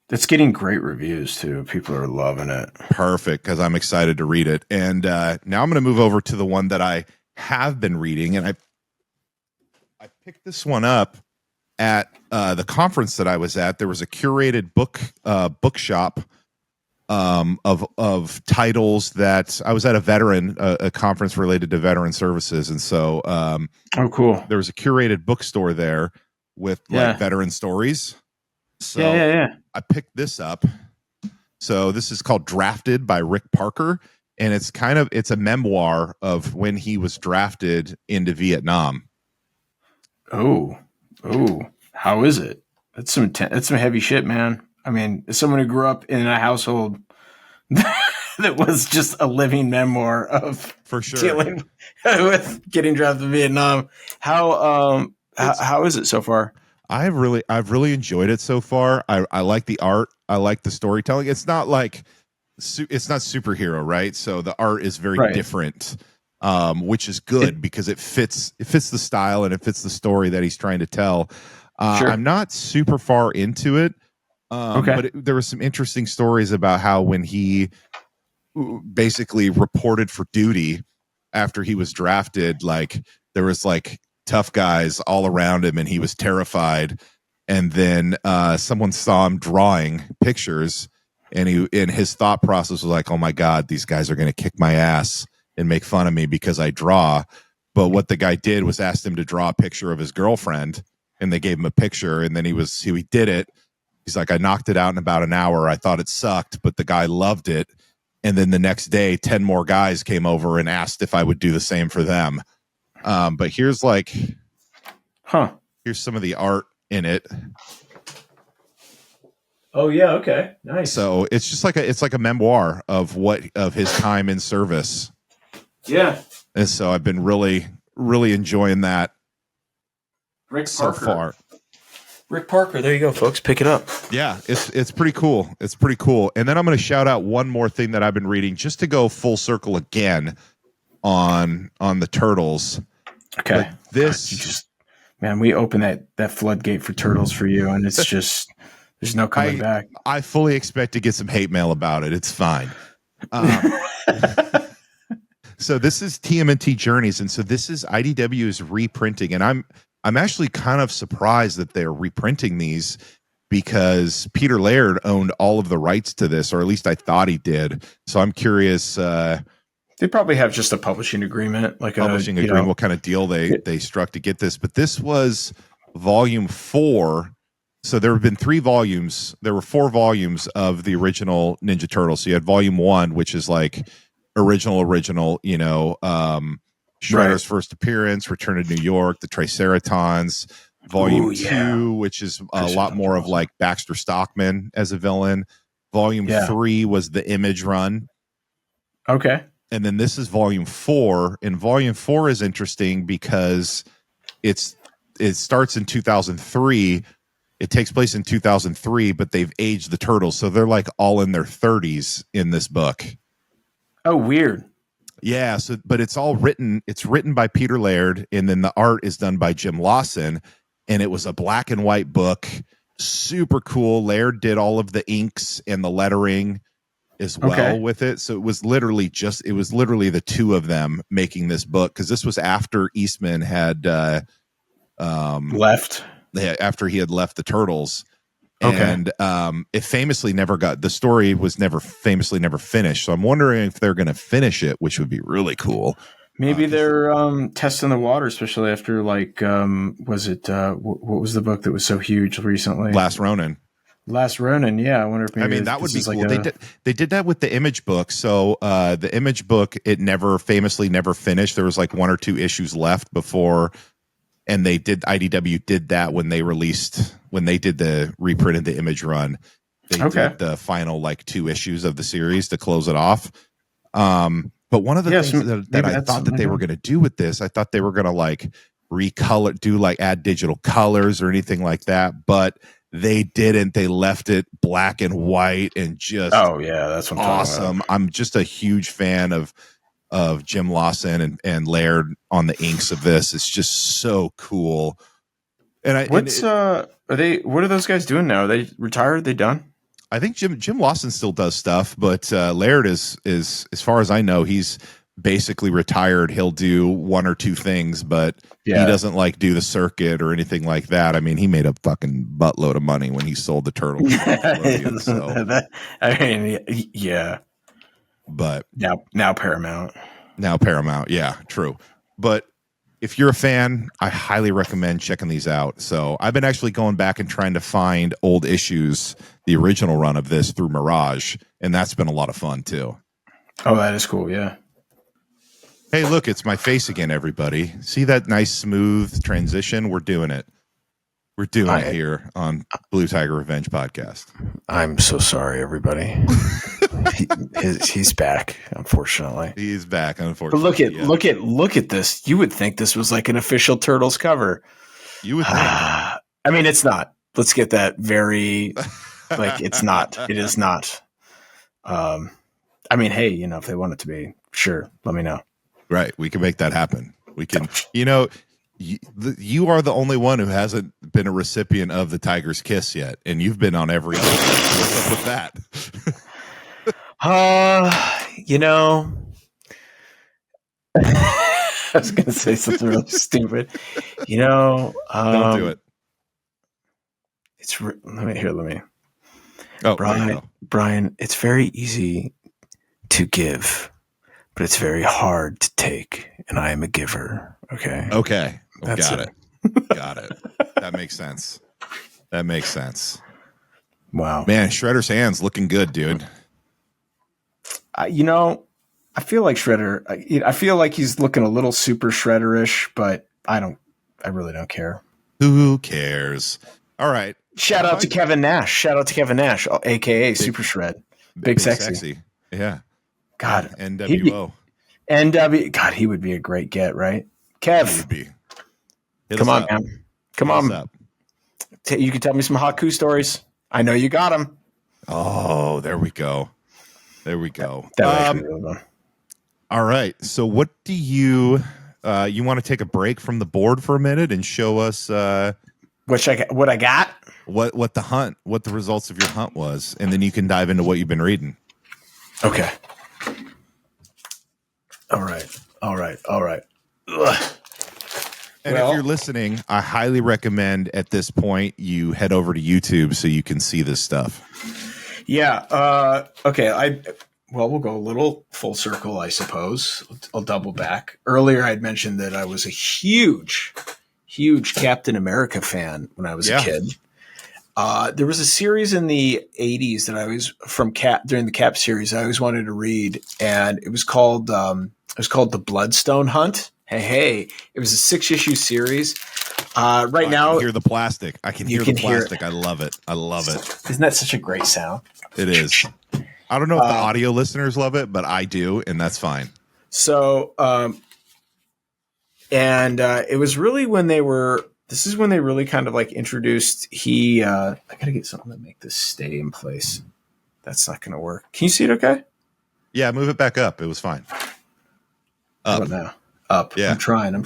It's getting great reviews too. People are loving it. Perfect, because I'm excited to read it. And now I'm going to move over to the one that I have been reading, and I picked this one up at the conference that I was at. There was a curated bookshop of titles that I was at a conference related to veteran services. And so, cool. There was a curated bookstore there with like veteran stories. So I picked this up. So this is called Drafted by Rick Parker. And it's a memoir of when he was drafted into Vietnam. Oh, how is it? That's some heavy shit, man. I mean, as someone who grew up in a household that was just a living memoir of dealing with getting drafted to Vietnam, how is it so far? I've really enjoyed it so far. I like the art. I like the storytelling. It's not like it's not superhero, right? So the art is very different, which is good because it fits the style and it fits the story that he's trying to tell. I'm not super far into it. But there were some interesting stories about how when he basically reported for duty after he was drafted, like there was like tough guys all around him and he was terrified. And then someone saw him drawing pictures and his thought process was like, oh my God, these guys are going to kick my ass and make fun of me because I draw. But what the guy did was asked him to draw a picture of his girlfriend and they gave him a picture and then he did it. He's like, I knocked it out in about an hour. I thought it sucked, but the guy loved it. And then the next day, 10 more guys came over and asked if I would do the same for them. But here's some of the art in it. Oh yeah, okay, nice. So it's just like a memoir of his time in service. Yeah, and so I've been really enjoying that. Rick so Parker. far. Rick Parker, there you go, folks. Pick it up. Yeah, it's pretty cool. It's pretty cool. And then I'm going to shout out one more thing that I've been reading just to go full circle again on the turtles. Okay, But this man, we open that floodgate for turtles for you, and it's just there's no coming back. I fully expect to get some hate mail about it. It's fine. So this is TMNT Journeys, and so this is IDW is reprinting, and I'm actually kind of surprised that they're reprinting these because Peter Laird owned all of the rights to this, or at least I thought he did. So I'm curious. They probably have just a publishing agreement, like publishing agreement, what kind of deal they struck to get this. But this was volume 4. So there have been 3 volumes. There were 4 volumes of the original Ninja Turtles. So you had volume 1, which is like original, Shredder's first appearance, Return to New York, the Triceratons. Volume 2, which is a lot more of like Baxter Stockman as a villain. Volume 3 was the Image run. Okay. And then this is volume 4. And volume 4 is interesting because it starts in 2003. It takes place in 2003, but they've aged the turtles. So they're like all in their 30s in this book. Oh, weird. Yeah, but it's written by Peter Laird, and then the art is done by Jim Lawson, and it was a black and white book. Super cool. Laird did all of the inks and the lettering as well with it. So it was literally the 2 of them making this book, because this was after Eastman had left. After he had left the Turtles. And it famously the story was never finished. So I'm wondering if they're going to finish it, which would be really cool. Maybe they're testing the water, especially after what was the book that was so huge recently? Last Ronin. Yeah. I wonder if maybe that would be cool. They did that with the Image book. So the Image book, it famously never finished. There was like 1 or 2 issues left before. And IDW did that when they did the reprint of the Image run. They did the final like 2 issues of the series to close it off. But one of the things that I thought that they were going to do with this, I thought they were going to like recolor, add digital colors or anything like that. But they didn't. They left it black and white and just that's what I'm awesome. I'm just a huge fan of Jim Lawson and Laird on the inks of this. It's just so cool. And what are those guys doing now? Are they retired? They done? I think Jim Lawson still does stuff, but Laird is as far as I know, he's basically retired. He'll do 1 or 2 things, but he doesn't like do the circuit or anything like that. I mean, he made a fucking buttload of money when he sold the Turtles. But now Paramount. Yeah, true. But if you're a fan, I highly recommend checking these out. So I've been actually going back and trying to find old issues, the original run of this through Mirage, and that's been a lot of fun too. Oh, that is cool. Yeah. Hey, look, it's my face again, everybody. See that nice smooth transition? We're doing it. We're doing it here on Blue Tiger Revenge podcast. I'm so sorry, everybody. He's back, unfortunately. He's back, unfortunately. But look at this. You would think this was like an official Turtles cover. You would think. I mean, it's not. Let's get that very it's not. It is not. I mean, hey, if they want it to be, sure, let me know. Right, we can make that happen. We can. You are the only one who hasn't been a recipient of the Tiger's Kiss yet, and you've been on every episode. What's up with that? I was going to say something really stupid. Don't do it. Let me. Oh, Brian, it's very easy to give, but it's very hard to take, and I am a giver. Okay. Got it. That makes sense. Wow, man, Shredder's hands looking good, dude. I feel like Shredder. I feel like he's looking a little super Shredder-ish, but I really don't care. Who cares? All right. Shout out to Kevin Nash, aka Super Shred, Big Sexy. Yeah. God, NWO. NW. God, he would be a great get, right? Kev, He would be. Come on, man. Come on. Up. You can tell me some Haku stories. I know you got them. Oh, there we go. That really fun. All right. So what do you want to take a break from the board for a minute and show us what I got? What the results of your hunt was, and then you can dive into what you've been reading. Okay. All right. Ugh. And if you're listening, I highly recommend at this point you head over to YouTube so you can see this stuff. Yeah. Okay. We'll go a little full circle, I suppose. I'll double back. Earlier, I'd mentioned that I was a huge Captain America fan when I was a kid. There was a series in the 80s that I was during the Cap series. I always wanted to read, and it was called The Bloodstone Hunt. Hey! It was a 6-issue series. Now, I can hear the plastic. I hear it. I love it. Isn't that such a great sound? It is. I don't know if the audio listeners love it, but I do, and that's fine. So, it was really when they were. This is when they really kind of like introduced. I gotta get something to make this stay in place. That's not gonna work. Can you see it? Okay. Yeah, move it back up. It was fine. Up now. Up. Yeah. I'm trying. I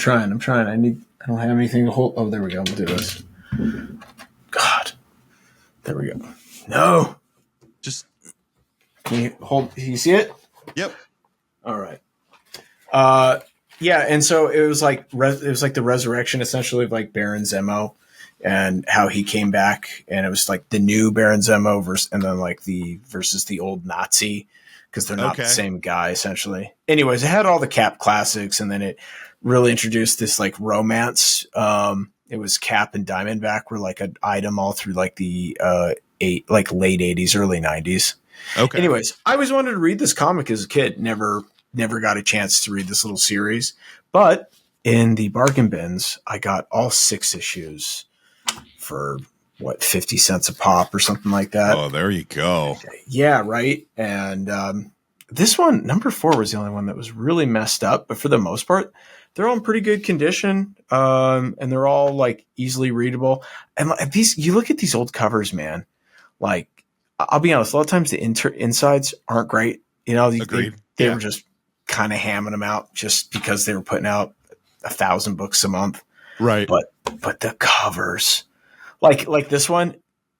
don't have anything to hold. Oh, there we go. We'll do this. God. There we go. No. Just. Can you hold? Can you see it? Yep. All right. Yeah, and so it was like the resurrection essentially of like Baron Zemo and how he came back, and it was like the new Baron Zemo versus the old Nazi, because they're not the same guy essentially. Anyways, it had all the Cap classics, and then it really introduced this like romance. It was Cap and Diamondback were like an item all through like the late 80s, early 90s. Okay. Anyways, I always wanted to read this comic as a kid. Never got a chance to read this little series, but in the bargain bins, I got all 6 issues for 50 cents a pop or something like that. Oh, there you go. Yeah. Right. And, this one, number 4, was the only one that was really messed up, but for the most part, they're all in pretty good condition. And they're all like easily readable. And you look at these old covers, man, like I'll be honest, a lot of times the insides aren't great. They were just kind of hamming them out just because they were putting out 1,000 books a month. Right. But the covers, like this one,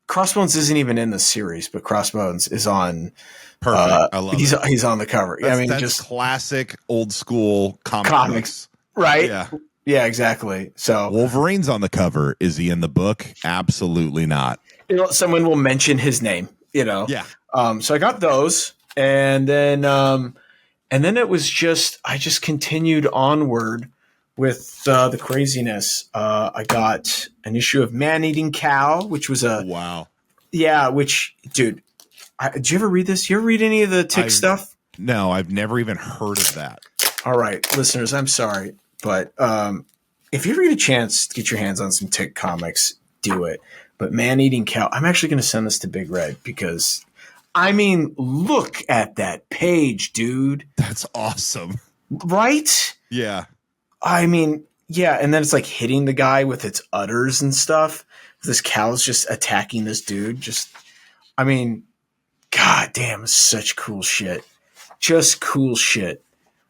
Crossbones isn't even in the series, but Crossbones is on. Perfect. I love it. He's on the cover. That's just classic old school comics. Right. Yeah. Yeah, exactly. So Wolverine's on the cover. Is he in the book? Absolutely not. Someone will mention his name, Yeah. So I got those, and then it was I just continued onward with the craziness. I got an issue of Man-Eating Cow, which was wow. Yeah, which, dude, did you ever read this? You ever read any of the Tick stuff? No, I've never even heard of that. All right, listeners, I'm sorry, but if you ever get a chance to get your hands on some Tick comics, do it. But Man-Eating Cow, I'm actually going to send this to Big Red because, I mean, look at that page, dude. That's awesome. Right? Yeah. I mean, yeah, and then it's like hitting the guy with its udders and stuff. This cow's just attacking this dude. I mean, god damn, it's such cool shit. Just cool shit.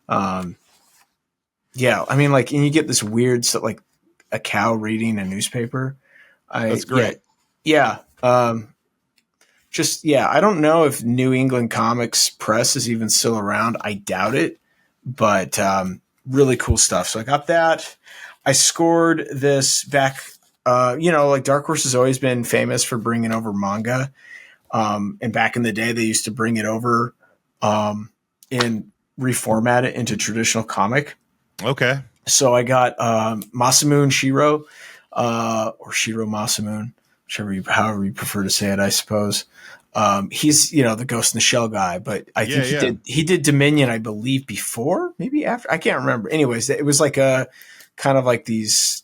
Yeah, I mean, like, and you get this weird stuff, like a cow reading a newspaper. That's great. Yeah. I don't know if New England Comics Press is even still around. I doubt it, but really cool stuff. So I got that. I scored this back. Like Dark Horse has always been famous for bringing over manga. And back in the day, they used to bring it over and reformat it into traditional comic. Okay. So I got Masamune Shiro, or Shiro Masamune. however you prefer to say it, I suppose. He's, the Ghost in the Shell guy, but I think he did Dominion, I believe, before, maybe after. I can't remember. Anyways, it was like a kind of like these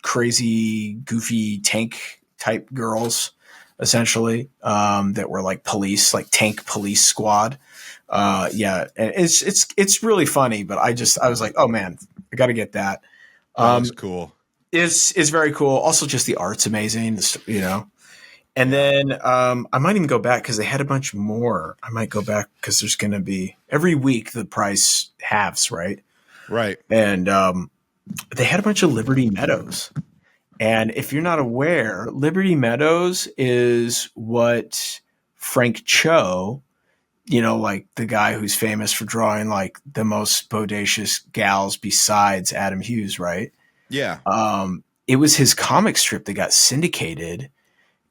crazy, goofy tank type girls, essentially, that were like police, like tank police squad. And it's really funny, but I was like, oh man, I got to get that. That looks cool. It's very cool. Also, just the art's amazing, And then I might even go back because they had a bunch more. I might go back because there's going to be every week the price halves, right? Right. And they had a bunch of Liberty Meadows. And if you're not aware, Liberty Meadows is what Frank Cho, like the guy who's famous for drawing like the most bodacious gals besides Adam Hughes, right? Yeah. It was his comic strip that got syndicated.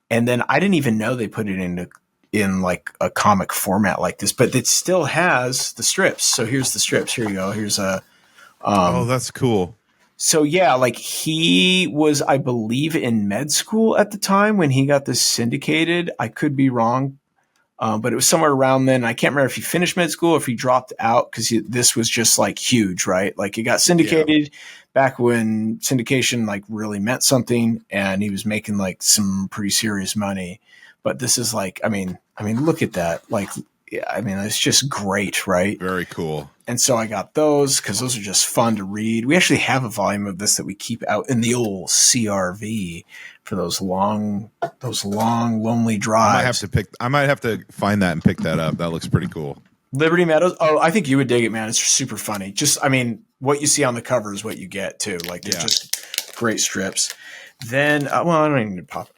And then I didn't even know they put it in like a comic format like this, but it still has the strips. So here's the strips. Here you go. Here's a. Oh, that's cool. So yeah, like he was, I believe, in med school at the time when he got this syndicated. I could be wrong, but it was somewhere around then. I can't remember if he finished med school or if he dropped out because this was just like huge, right? Like it got syndicated back when syndication like really meant something, and he was making like some pretty serious money. But this is like, I mean, look at that. Like, it's just great, right? Very cool. And so I got those because those are just fun to read. We actually have a volume of this that we keep out in the old CRV for those long, lonely drives. I might have to find that and pick that up. That looks pretty cool. Liberty Meadows. Oh, I think you would dig it, man. It's super funny. Just, what you see on the cover is what you get too. Like they're just great strips. Then, I don't even need to pop it.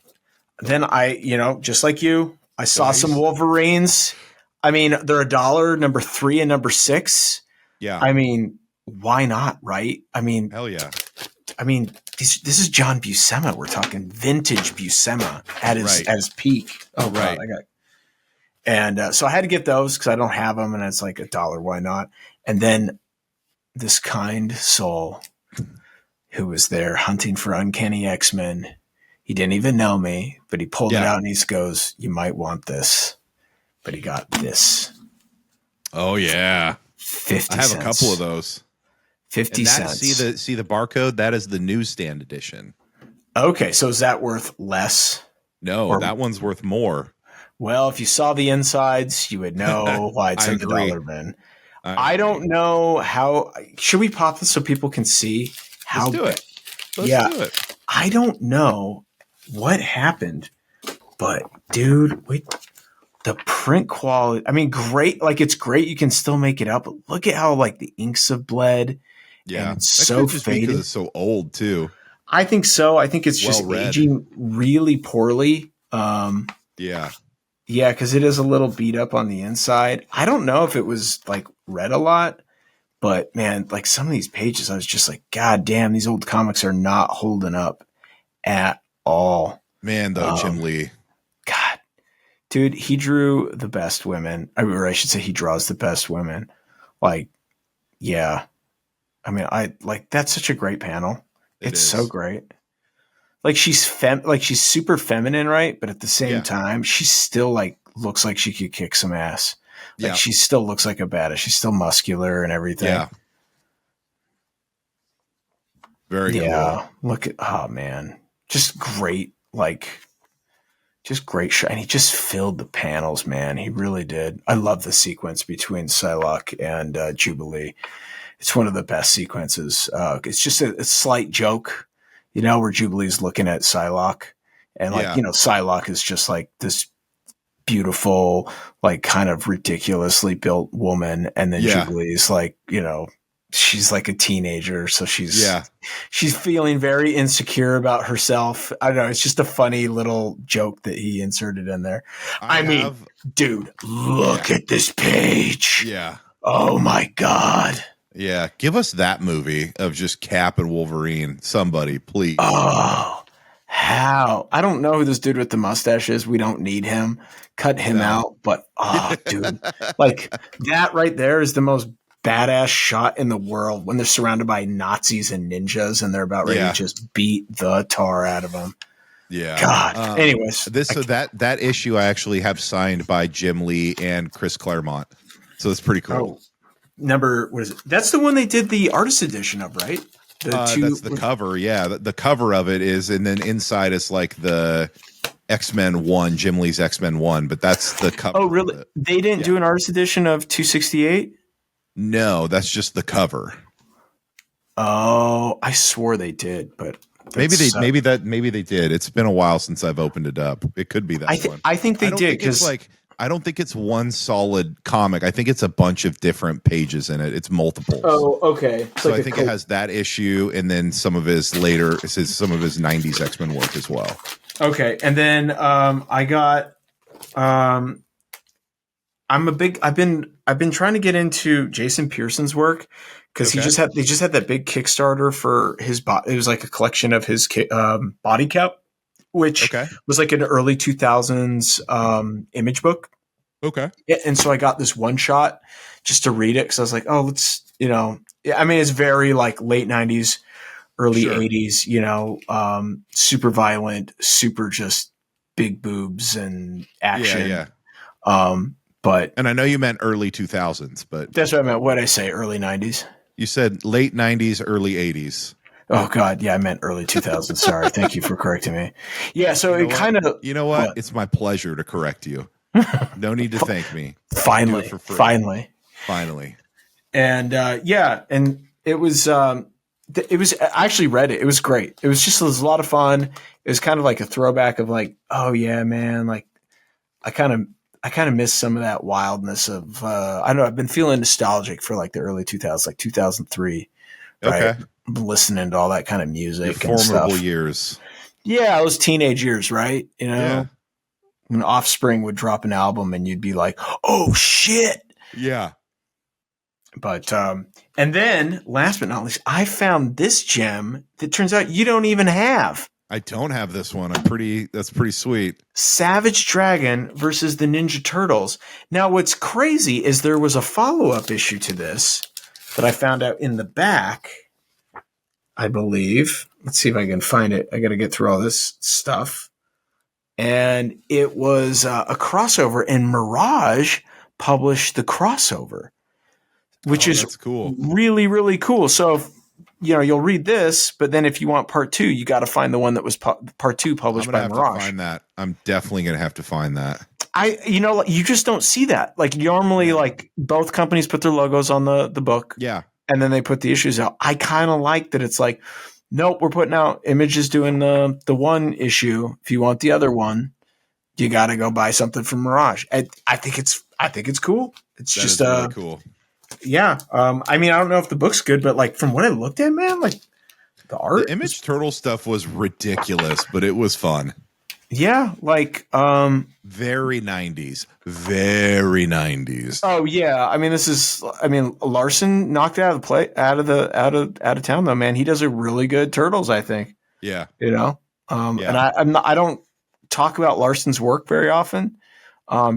Then I, just like you, I saw some Wolverines. They're $1, number 3 and number 6. Yeah. Why not? Right. Hell yeah. This is John Buscema. We're talking vintage Buscema at his peak. Oh, right. And so I had to get those because I don't have them, and it's like $1. Why not? And then this kind soul who was there hunting for Uncanny X-Men, he didn't even know me, but he pulled it out and he goes, "You might want this." But he got this. Oh yeah, 50 I have cents. a couple of those. 50 cents. See the barcode? That is the newsstand edition. Okay, so is that worth less? No, that one's worth more. Well, if you saw the insides, you would know why it's in the dollar bin. I don't know how. Should we pop this so people can see how? Let's do it. Let's do it. I don't know what happened, but dude, wait. The print quality, great. Like, it's great. You can still make it up. But look at how, like, the inks have bled. Yeah. And it's so faded. Because it's so old, too. I think so. I think it's just aging really poorly. Yeah. Yeah, because it is a little beat up on the inside. I don't know if it was, like, read a lot. But, man, like, some of these pages, I was just like, God damn, these old comics are not holding up at all. Man, though, Jim Lee. God. Dude, he drew the best women. Or I should say he draws the best women. Like, yeah. That's such a great panel. It's so great. Like, she's super feminine, right? But at the same time, she still, like, looks like she could kick some ass. Like, she still looks like a badass. She's still muscular and everything. Yeah. Very cool. Look at, oh, man. Just great, like... Just great shot. And he just filled the panels, man. He really did. I love the sequence between Psylocke and Jubilee. It's one of the best sequences. It's just a slight joke, where Jubilee's looking at Psylocke. And, Psylocke is just like this beautiful, like kind of ridiculously built woman. And then Jubilee's like, she's like a teenager, so she's feeling very insecure about herself. I don't know. It's just a funny little joke that he inserted in there. Dude, look at this page. Yeah. Oh my God. Yeah. Give us that movie of just Cap and Wolverine. Somebody, please. Oh, how? I don't know who this dude with the mustache is. We don't need him. Cut him out. But, dude, like that right there is the most badass shot in the world when they're surrounded by Nazis and ninjas and they're about ready to just beat the tar out of them. Yeah. God. Anyways, So that issue I actually have signed by Jim Lee and Chris Claremont. So it's pretty cool. What is it? That's the one they did the artist edition of, right? That's the cover. Yeah. The cover of it is, and then inside is like the X-Men 1, Jim Lee's X-Men 1, but that's the cover. Oh, really? They didn't do an artist edition of 268? No, that's just the cover. Oh, I swore they did, but maybe they did. It's been a while since I've opened it up. It could be that one. I think they did, because I don't think it's one solid comic. I think it's a bunch of different pages in it. It's multiples. Oh, okay. So I think it has that issue, and then some of his 90s X-Men work as well. Okay, and then I got I've been trying to get into Jason Pearson's work, because they just had that big Kickstarter for his it was like a collection of his body count, which was like an early 2000s image book. Okay. Yeah, and so I got this one shot just to read it, because I was like, oh, let's, I mean, it's very like late 90s, early 80s, super violent, super just big boobs and action. Yeah. And I know you meant early 2000s, but that's what I meant. What did I say? Early 90s? You said late 90s, early 80s. Oh God, yeah, I meant early 2000s. Sorry, thank you for correcting me. Yeah, so it kind of. You know what? It's my pleasure to correct you. No need to thank me. Finally. And and it was. I actually read it. It was great. It was a lot of fun. It was kind of like a throwback of like, oh yeah, man, like I kind of miss some of that wildness of I don't know. I've been feeling nostalgic for like the early 2000s, like 2003. Right? Okay. Listening to all that kind of music. Your formidable years. Yeah, those teenage years, right? When Offspring would drop an album and you'd be like, oh shit. Yeah. But and then last but not least, I found this gem that turns out you don't even have. I don't have this one. That's pretty sweet. Savage Dragon versus the Ninja Turtles. Now, what's crazy is there was a follow-up issue to this that I found out in the back, I believe. Let's see if I can find it. I got to get through all this stuff. And it was a crossover, and Mirage published the crossover, which is cool. Really, really cool. So, you'll read this, but then if you want part 2, you got to find the one that was part 2 published by Mirage. To find that. I'm definitely going to have to find that. You just don't see that. Like normally, like both companies put their logos on the book. Yeah. And then they put the issues out. I kind of like that. It's like, nope, we're putting out Images doing the one issue. If you want the other one, you got to go buy something from Mirage. I think it's cool. It's just really cool. Yeah. I mean, I don't know if the book's good, but like from what I looked at, man, like the art, the Image Turtle stuff was ridiculous, but it was fun. Yeah, like very 90s. Very 90s. Oh yeah. I mean Larson knocked it out of town though, man. He does a really good Turtles, I think. Yeah. And I don't talk about Larson's work very often.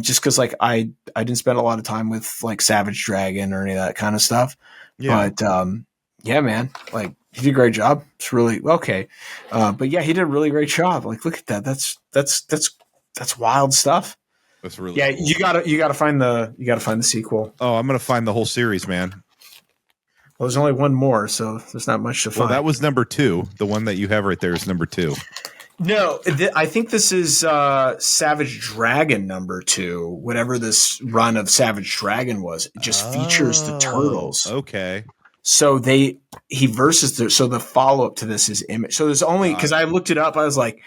Just because like I didn't spend a lot of time with like Savage Dragon or any of that kind of stuff. Yeah. But yeah, man, like he did a great job. It's really okay. But yeah, he did a really great job. Like, look at that. That's wild stuff. That's really cool. You gotta find the sequel. Oh, I'm gonna find the whole series, man. Well, there's only one more, so there's not much to find. Well, that was number 2. The one that you have right there is number 2. No, I think this is Savage Dragon number 2. Whatever this run of Savage Dragon was, it just features the Turtles. Okay. So the follow up to this is Image. So there's only, because I looked it up, I was like,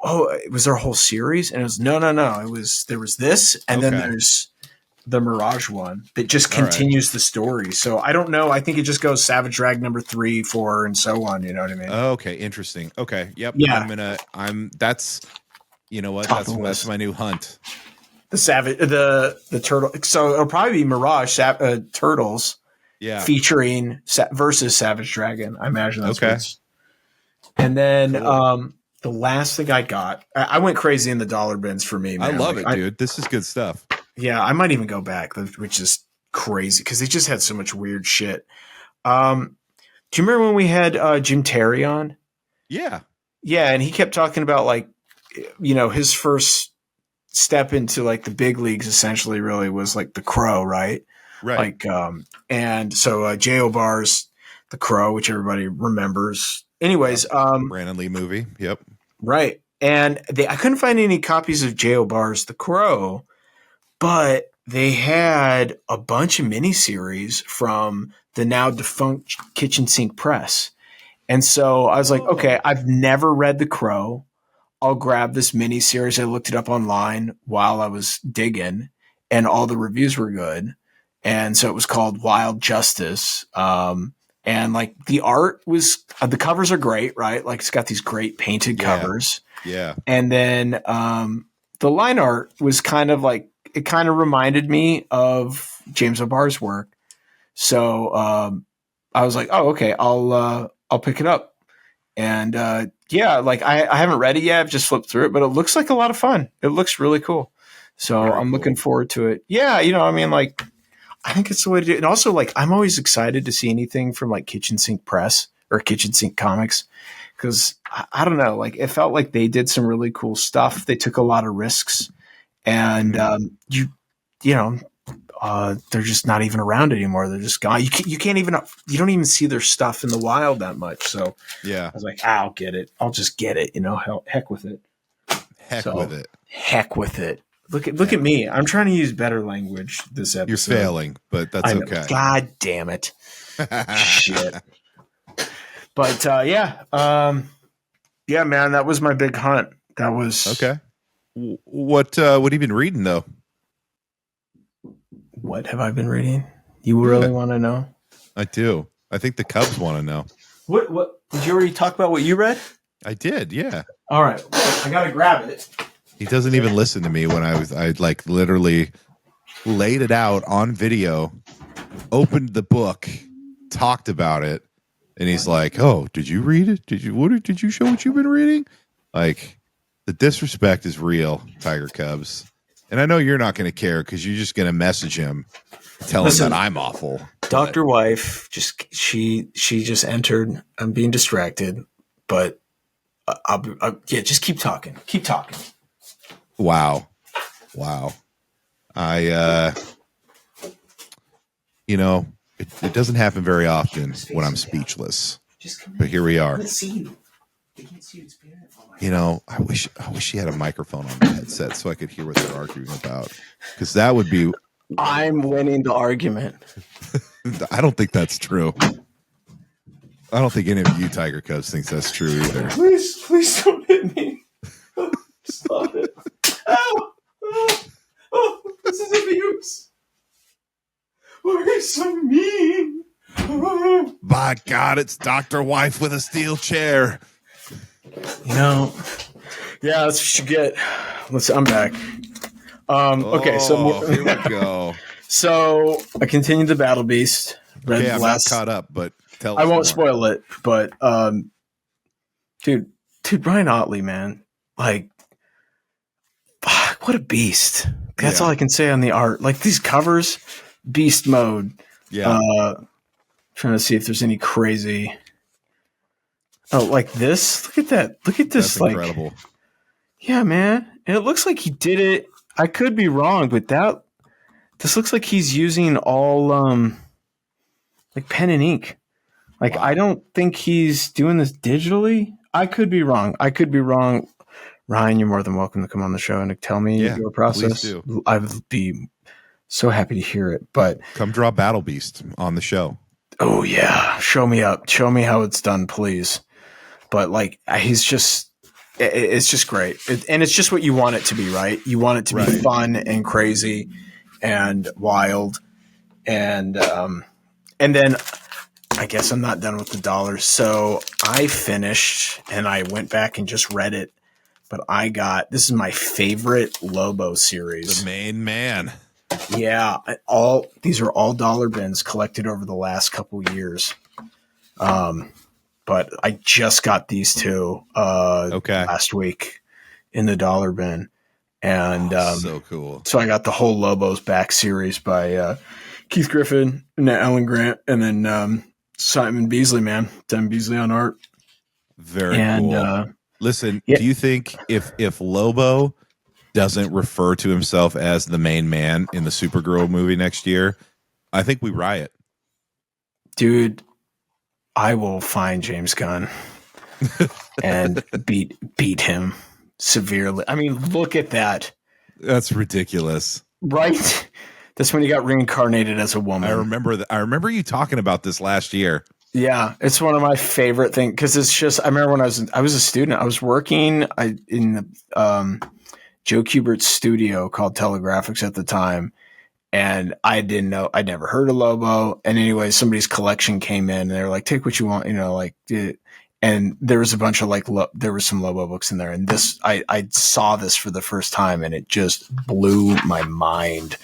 oh, was there a whole series? And it was no. There was this, and then there's the Mirage one that just continues the story. So I don't know. I think it just goes Savage Dragon number 3, 4, and so on. You know what I mean? Okay, interesting. Okay, yep. Yeah. That's you know what? That's my new hunt. The turtle. So it'll probably be Mirage Turtles. Yeah. Featuring versus Savage Dragon. I imagine that's okay. And then the last thing I got, I went crazy in the dollar bins for me, man. I love it, dude. This is good stuff. Yeah, I might even go back, which is crazy because they just had so much weird shit. Do you remember when we had Jim Terry on? Yeah. Yeah, and he kept talking about like his first step into like the big leagues essentially really was like the Crow, right? Right. Like, and so J.O. Barr's The Crow, which everybody remembers. Anyways, Brandon Lee movie. Yep. right. And I couldn't find any copies of J.O. Barr's The Crow, but they had a bunch of miniseries from the now defunct Kitchen Sink Press. And so I was like, okay, I've never read The Crow. I'll grab this miniseries. I looked it up online while I was digging, and all the reviews were good. And so it was called Wild Justice. And like the art was, the covers are great, right? Like it's got these great painted covers. Yeah. And then the line art was kind of like, it kind of reminded me of James O'Barr's work. So I was like, oh, okay, I'll pick it up. And like I haven't read it yet. I've just flipped through it, but it looks like a lot of fun. It looks really cool. So Very I'm cool. looking forward to it. Yeah, I mean, like, I think it's the way to do it. And also, like, I'm always excited to see anything from like Kitchen Sink Press or Kitchen Sink Comics, because I don't know, like, it felt like they did some really cool stuff. They took a lot of risks, and they're just not even around anymore. They're just gone. You don't even see their stuff in the wild that much. So Yeah. I was like, I'll get it. I'll just get it. Heck with it. Heck with it. Heck with it. Look at me. I'm trying to use better language this episode. You're failing, but that's okay. God damn it. Shit. But man, that was my big hunt. That was Okay. What have you been reading though? What have I been reading? You really want to know? I do. I think the Cubs want to know. What did you already talk about what you read? I did, yeah. All right. I gotta grab it. He doesn't even listen to me when I like literally laid it out on video, opened the book, talked about it, and he's like, "Oh, did you read it? Did you show what you've been reading?" Like, the disrespect is real, Tiger Cubs. And I know you're not going to care because you're just going to message him, tell him that I'm awful. Dr. Wife she just entered. I'm being distracted, but just keep talking. Keep talking. Wow. It doesn't happen very often when I'm speechless, but here we are. They can't see you. It's beautiful. I wish she had a microphone on the headset so I could hear what they're arguing about, because that would be. I'm winning the argument. I don't think that's true. I don't think any of you Tiger Cubs thinks that's true either. Please don't hit me. Stop it. Ow. Oh, this is abuse. Why are you so mean? By God, it's Dr. Wife with a steel chair. Yeah, that's what you get. I'm back. Okay, so here we go. So I continued the Battle Beast. Okay, I'm not caught up, but tell us I won't more. spoil it, but dude, Brian Otley, man, like, fuck, what a beast. That's all I can say on the art. Like, these covers, beast mode. Yeah. Trying to see if there's any crazy. Oh, like this. Look at that. Look at this. That's incredible. Yeah, man. And it looks like he did it. I could be wrong, but this looks like he's using all like pen and ink. Like, wow. I don't think he's doing this digitally. I could be wrong. Ryan, you're more than welcome to come on the show and to tell me your process. Please do. I would be so happy to hear it. But come draw Battle Beast on the show. Oh yeah, show me up. Show me how it's done, please. But like, it's just great, and it's just what you want it to be, right? You want it to be fun and crazy and wild, and then I guess I'm not done with the dollars. So I finished and I went back and just read it, but this is my favorite Lobo series. The main man. Yeah, these are all dollar bins collected over the last couple years. But I just got these two last week in the dollar bin. And so cool. So I got the whole Lobos back series by Keith Griffin and Alan Grant, and then Simon Beasley, man. Tim Beasley on art. Very cool. Listen, Yeah. do you think if Lobo doesn't refer to himself as the main man in the Supergirl movie next year, I think we riot. Dude, I will find James Gunn and beat him severely. I mean, look at that. That's ridiculous. Right? That's when he got reincarnated as a woman. I remember that. I remember you talking about this last year. Yeah, it's one of my favorite things because it's just. I remember when I was a student. I was working in the Joe Kubert's studio called Telegraphics at the time, and I didn't know. I'd never heard of Lobo. And anyway, somebody's collection came in, and they were like, "Take what you want," and there was a bunch of there was some Lobo books in there, and this I saw this for the first time, and it just blew my mind.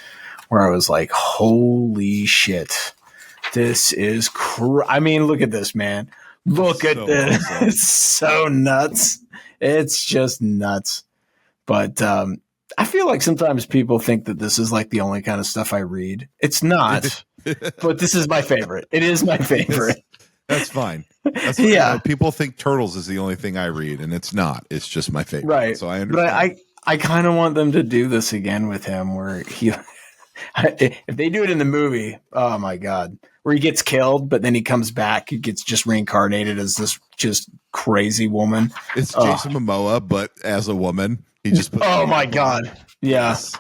Where I was like, "Holy shit, this is I mean, look at this, man! Look at this! Awesome. It's so nuts. It's just nuts." But I feel like sometimes people think that this is like the only kind of stuff I read. It's not, but this is my favorite. It is my favorite. That's fine. That's fine. Yeah. You know, people think Turtles is the only thing I read, and it's not. It's just my favorite. Right. So I understand. But I kind of want them to do this again with him, where he, if they do it in the movie, oh my god, where he gets killed, but then he comes back, he gets just reincarnated as this just crazy woman. It's Jason Momoa, but as a woman. He just put oh my god. Yeah. Yes.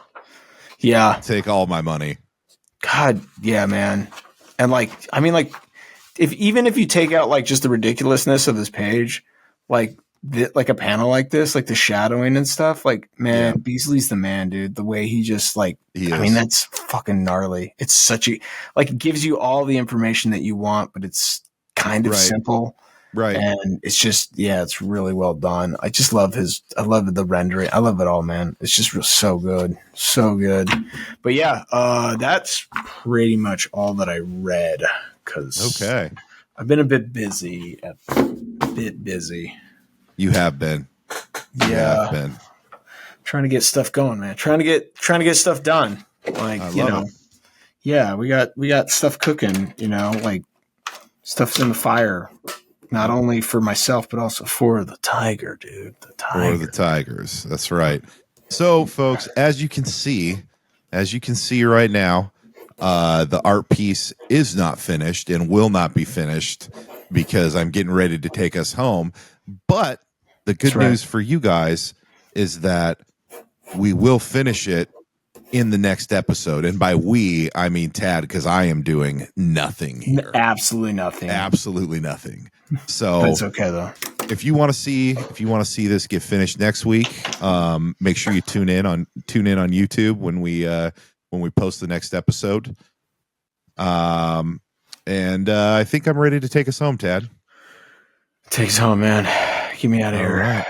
Yeah. Take all my money. God, yeah, man. And like, I mean, like, even if you take out like just the ridiculousness of this page, like like a panel like this, like the shadowing and stuff, like, man, yeah. Beasley's the man, dude. The way he just like, I mean, that's fucking gnarly. It's such a, like, it gives you all the information that you want, but it's kind of simple. Right. And it's just, yeah, it's really well done. I just love I love the rendering. I love it all, man. It's just so good. So good. But yeah, that's pretty much all that I read. Cause I've been a bit busy. You have been. You have been. Trying to get stuff going, man. Trying to get stuff done. Like, yeah, we got stuff cooking, like stuff's in the fire. Not only for myself, but also for the tiger, dude. The tiger. For the tigers. That's right. So, folks, as you can see right now, the art piece is not finished and will not be finished because I'm getting ready to take us home. But the good news for you guys is that we will finish it in the next episode. And by we, I mean Tad, because I am doing nothing here. Absolutely nothing. Absolutely nothing. So but it's okay though. If you want to see this get finished next week, make sure you tune in on YouTube when we post the next episode. And I think I'm ready to take us home, Tad. Take us home, man. Get me out of here. Right.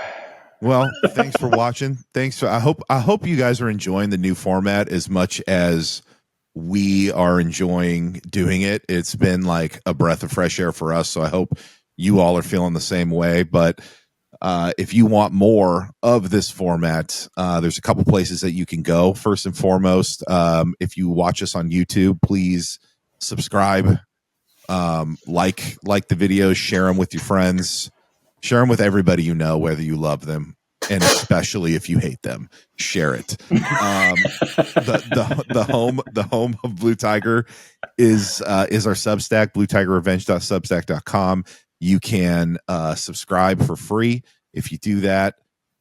Well, thanks for watching. I hope you guys are enjoying the new format as much as we are enjoying doing it. It's been like a breath of fresh air for us. So I hope you all are feeling the same way. But if you want more of this format, there's a couple places that you can go. First and foremost, if you watch us on YouTube, please subscribe, like the videos, share them with your friends, share them with everybody you know, whether you love them, and especially if you hate them, share it. The home of Blue Tiger is our Substack, bluetigerrevenge.substack.com. You can subscribe for free. If you do that,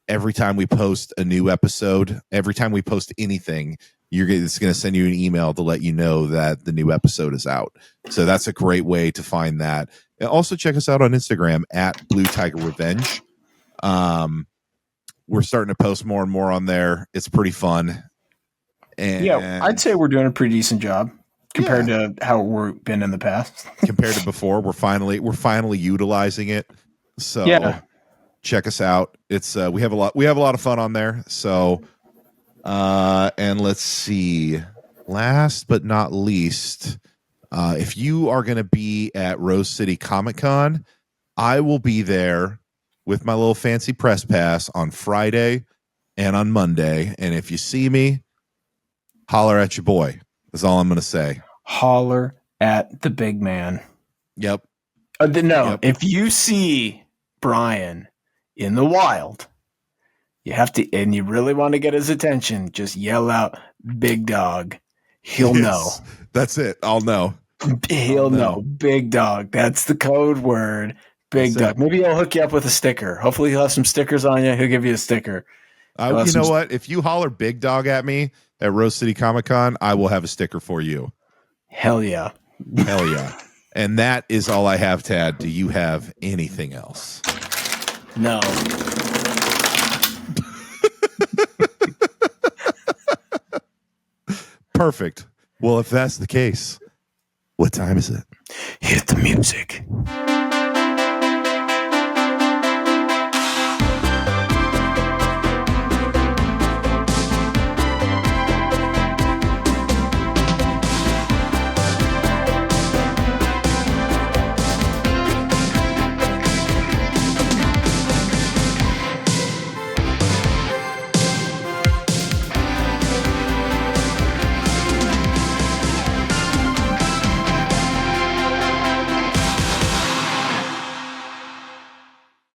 every time we post a new episode, every time we post anything, it's going to send you an email to let you know that the new episode is out. So that's a great way to find that. And also check us out on Instagram at Blue Tiger Revenge. We're starting to post more and more on there. It's pretty fun. And yeah, I'd say we're doing a pretty decent job compared to how we've been in the past. Compared to before, we're finally utilizing it. So check us out. It's we have a lot of fun on there. So and let's see. Last but not least, if you are going to be at Rose City Comic Con, I will be there with my little fancy press pass on Friday and on Monday. And if you see me, holler at your boy. That's all I'm going to say. Holler at the big man. Yep. If you see Brian in the wild, you have to, and you really want to get his attention, just yell out, "Big dog." He'll know. That's it. I'll know. He'll know. Big dog. That's the code word. Big dog. Maybe he'll hook you up with a sticker. Hopefully he'll have some stickers on you. He'll give you a sticker. You know what? If you holler "Big Dog" at me at Rose City Comic Con, I will have a sticker for you. Hell yeah. Hell yeah. And that is all I have, Tad. Do you have anything else? No. Perfect. Well, if that's the case, what time is it? Hit the music.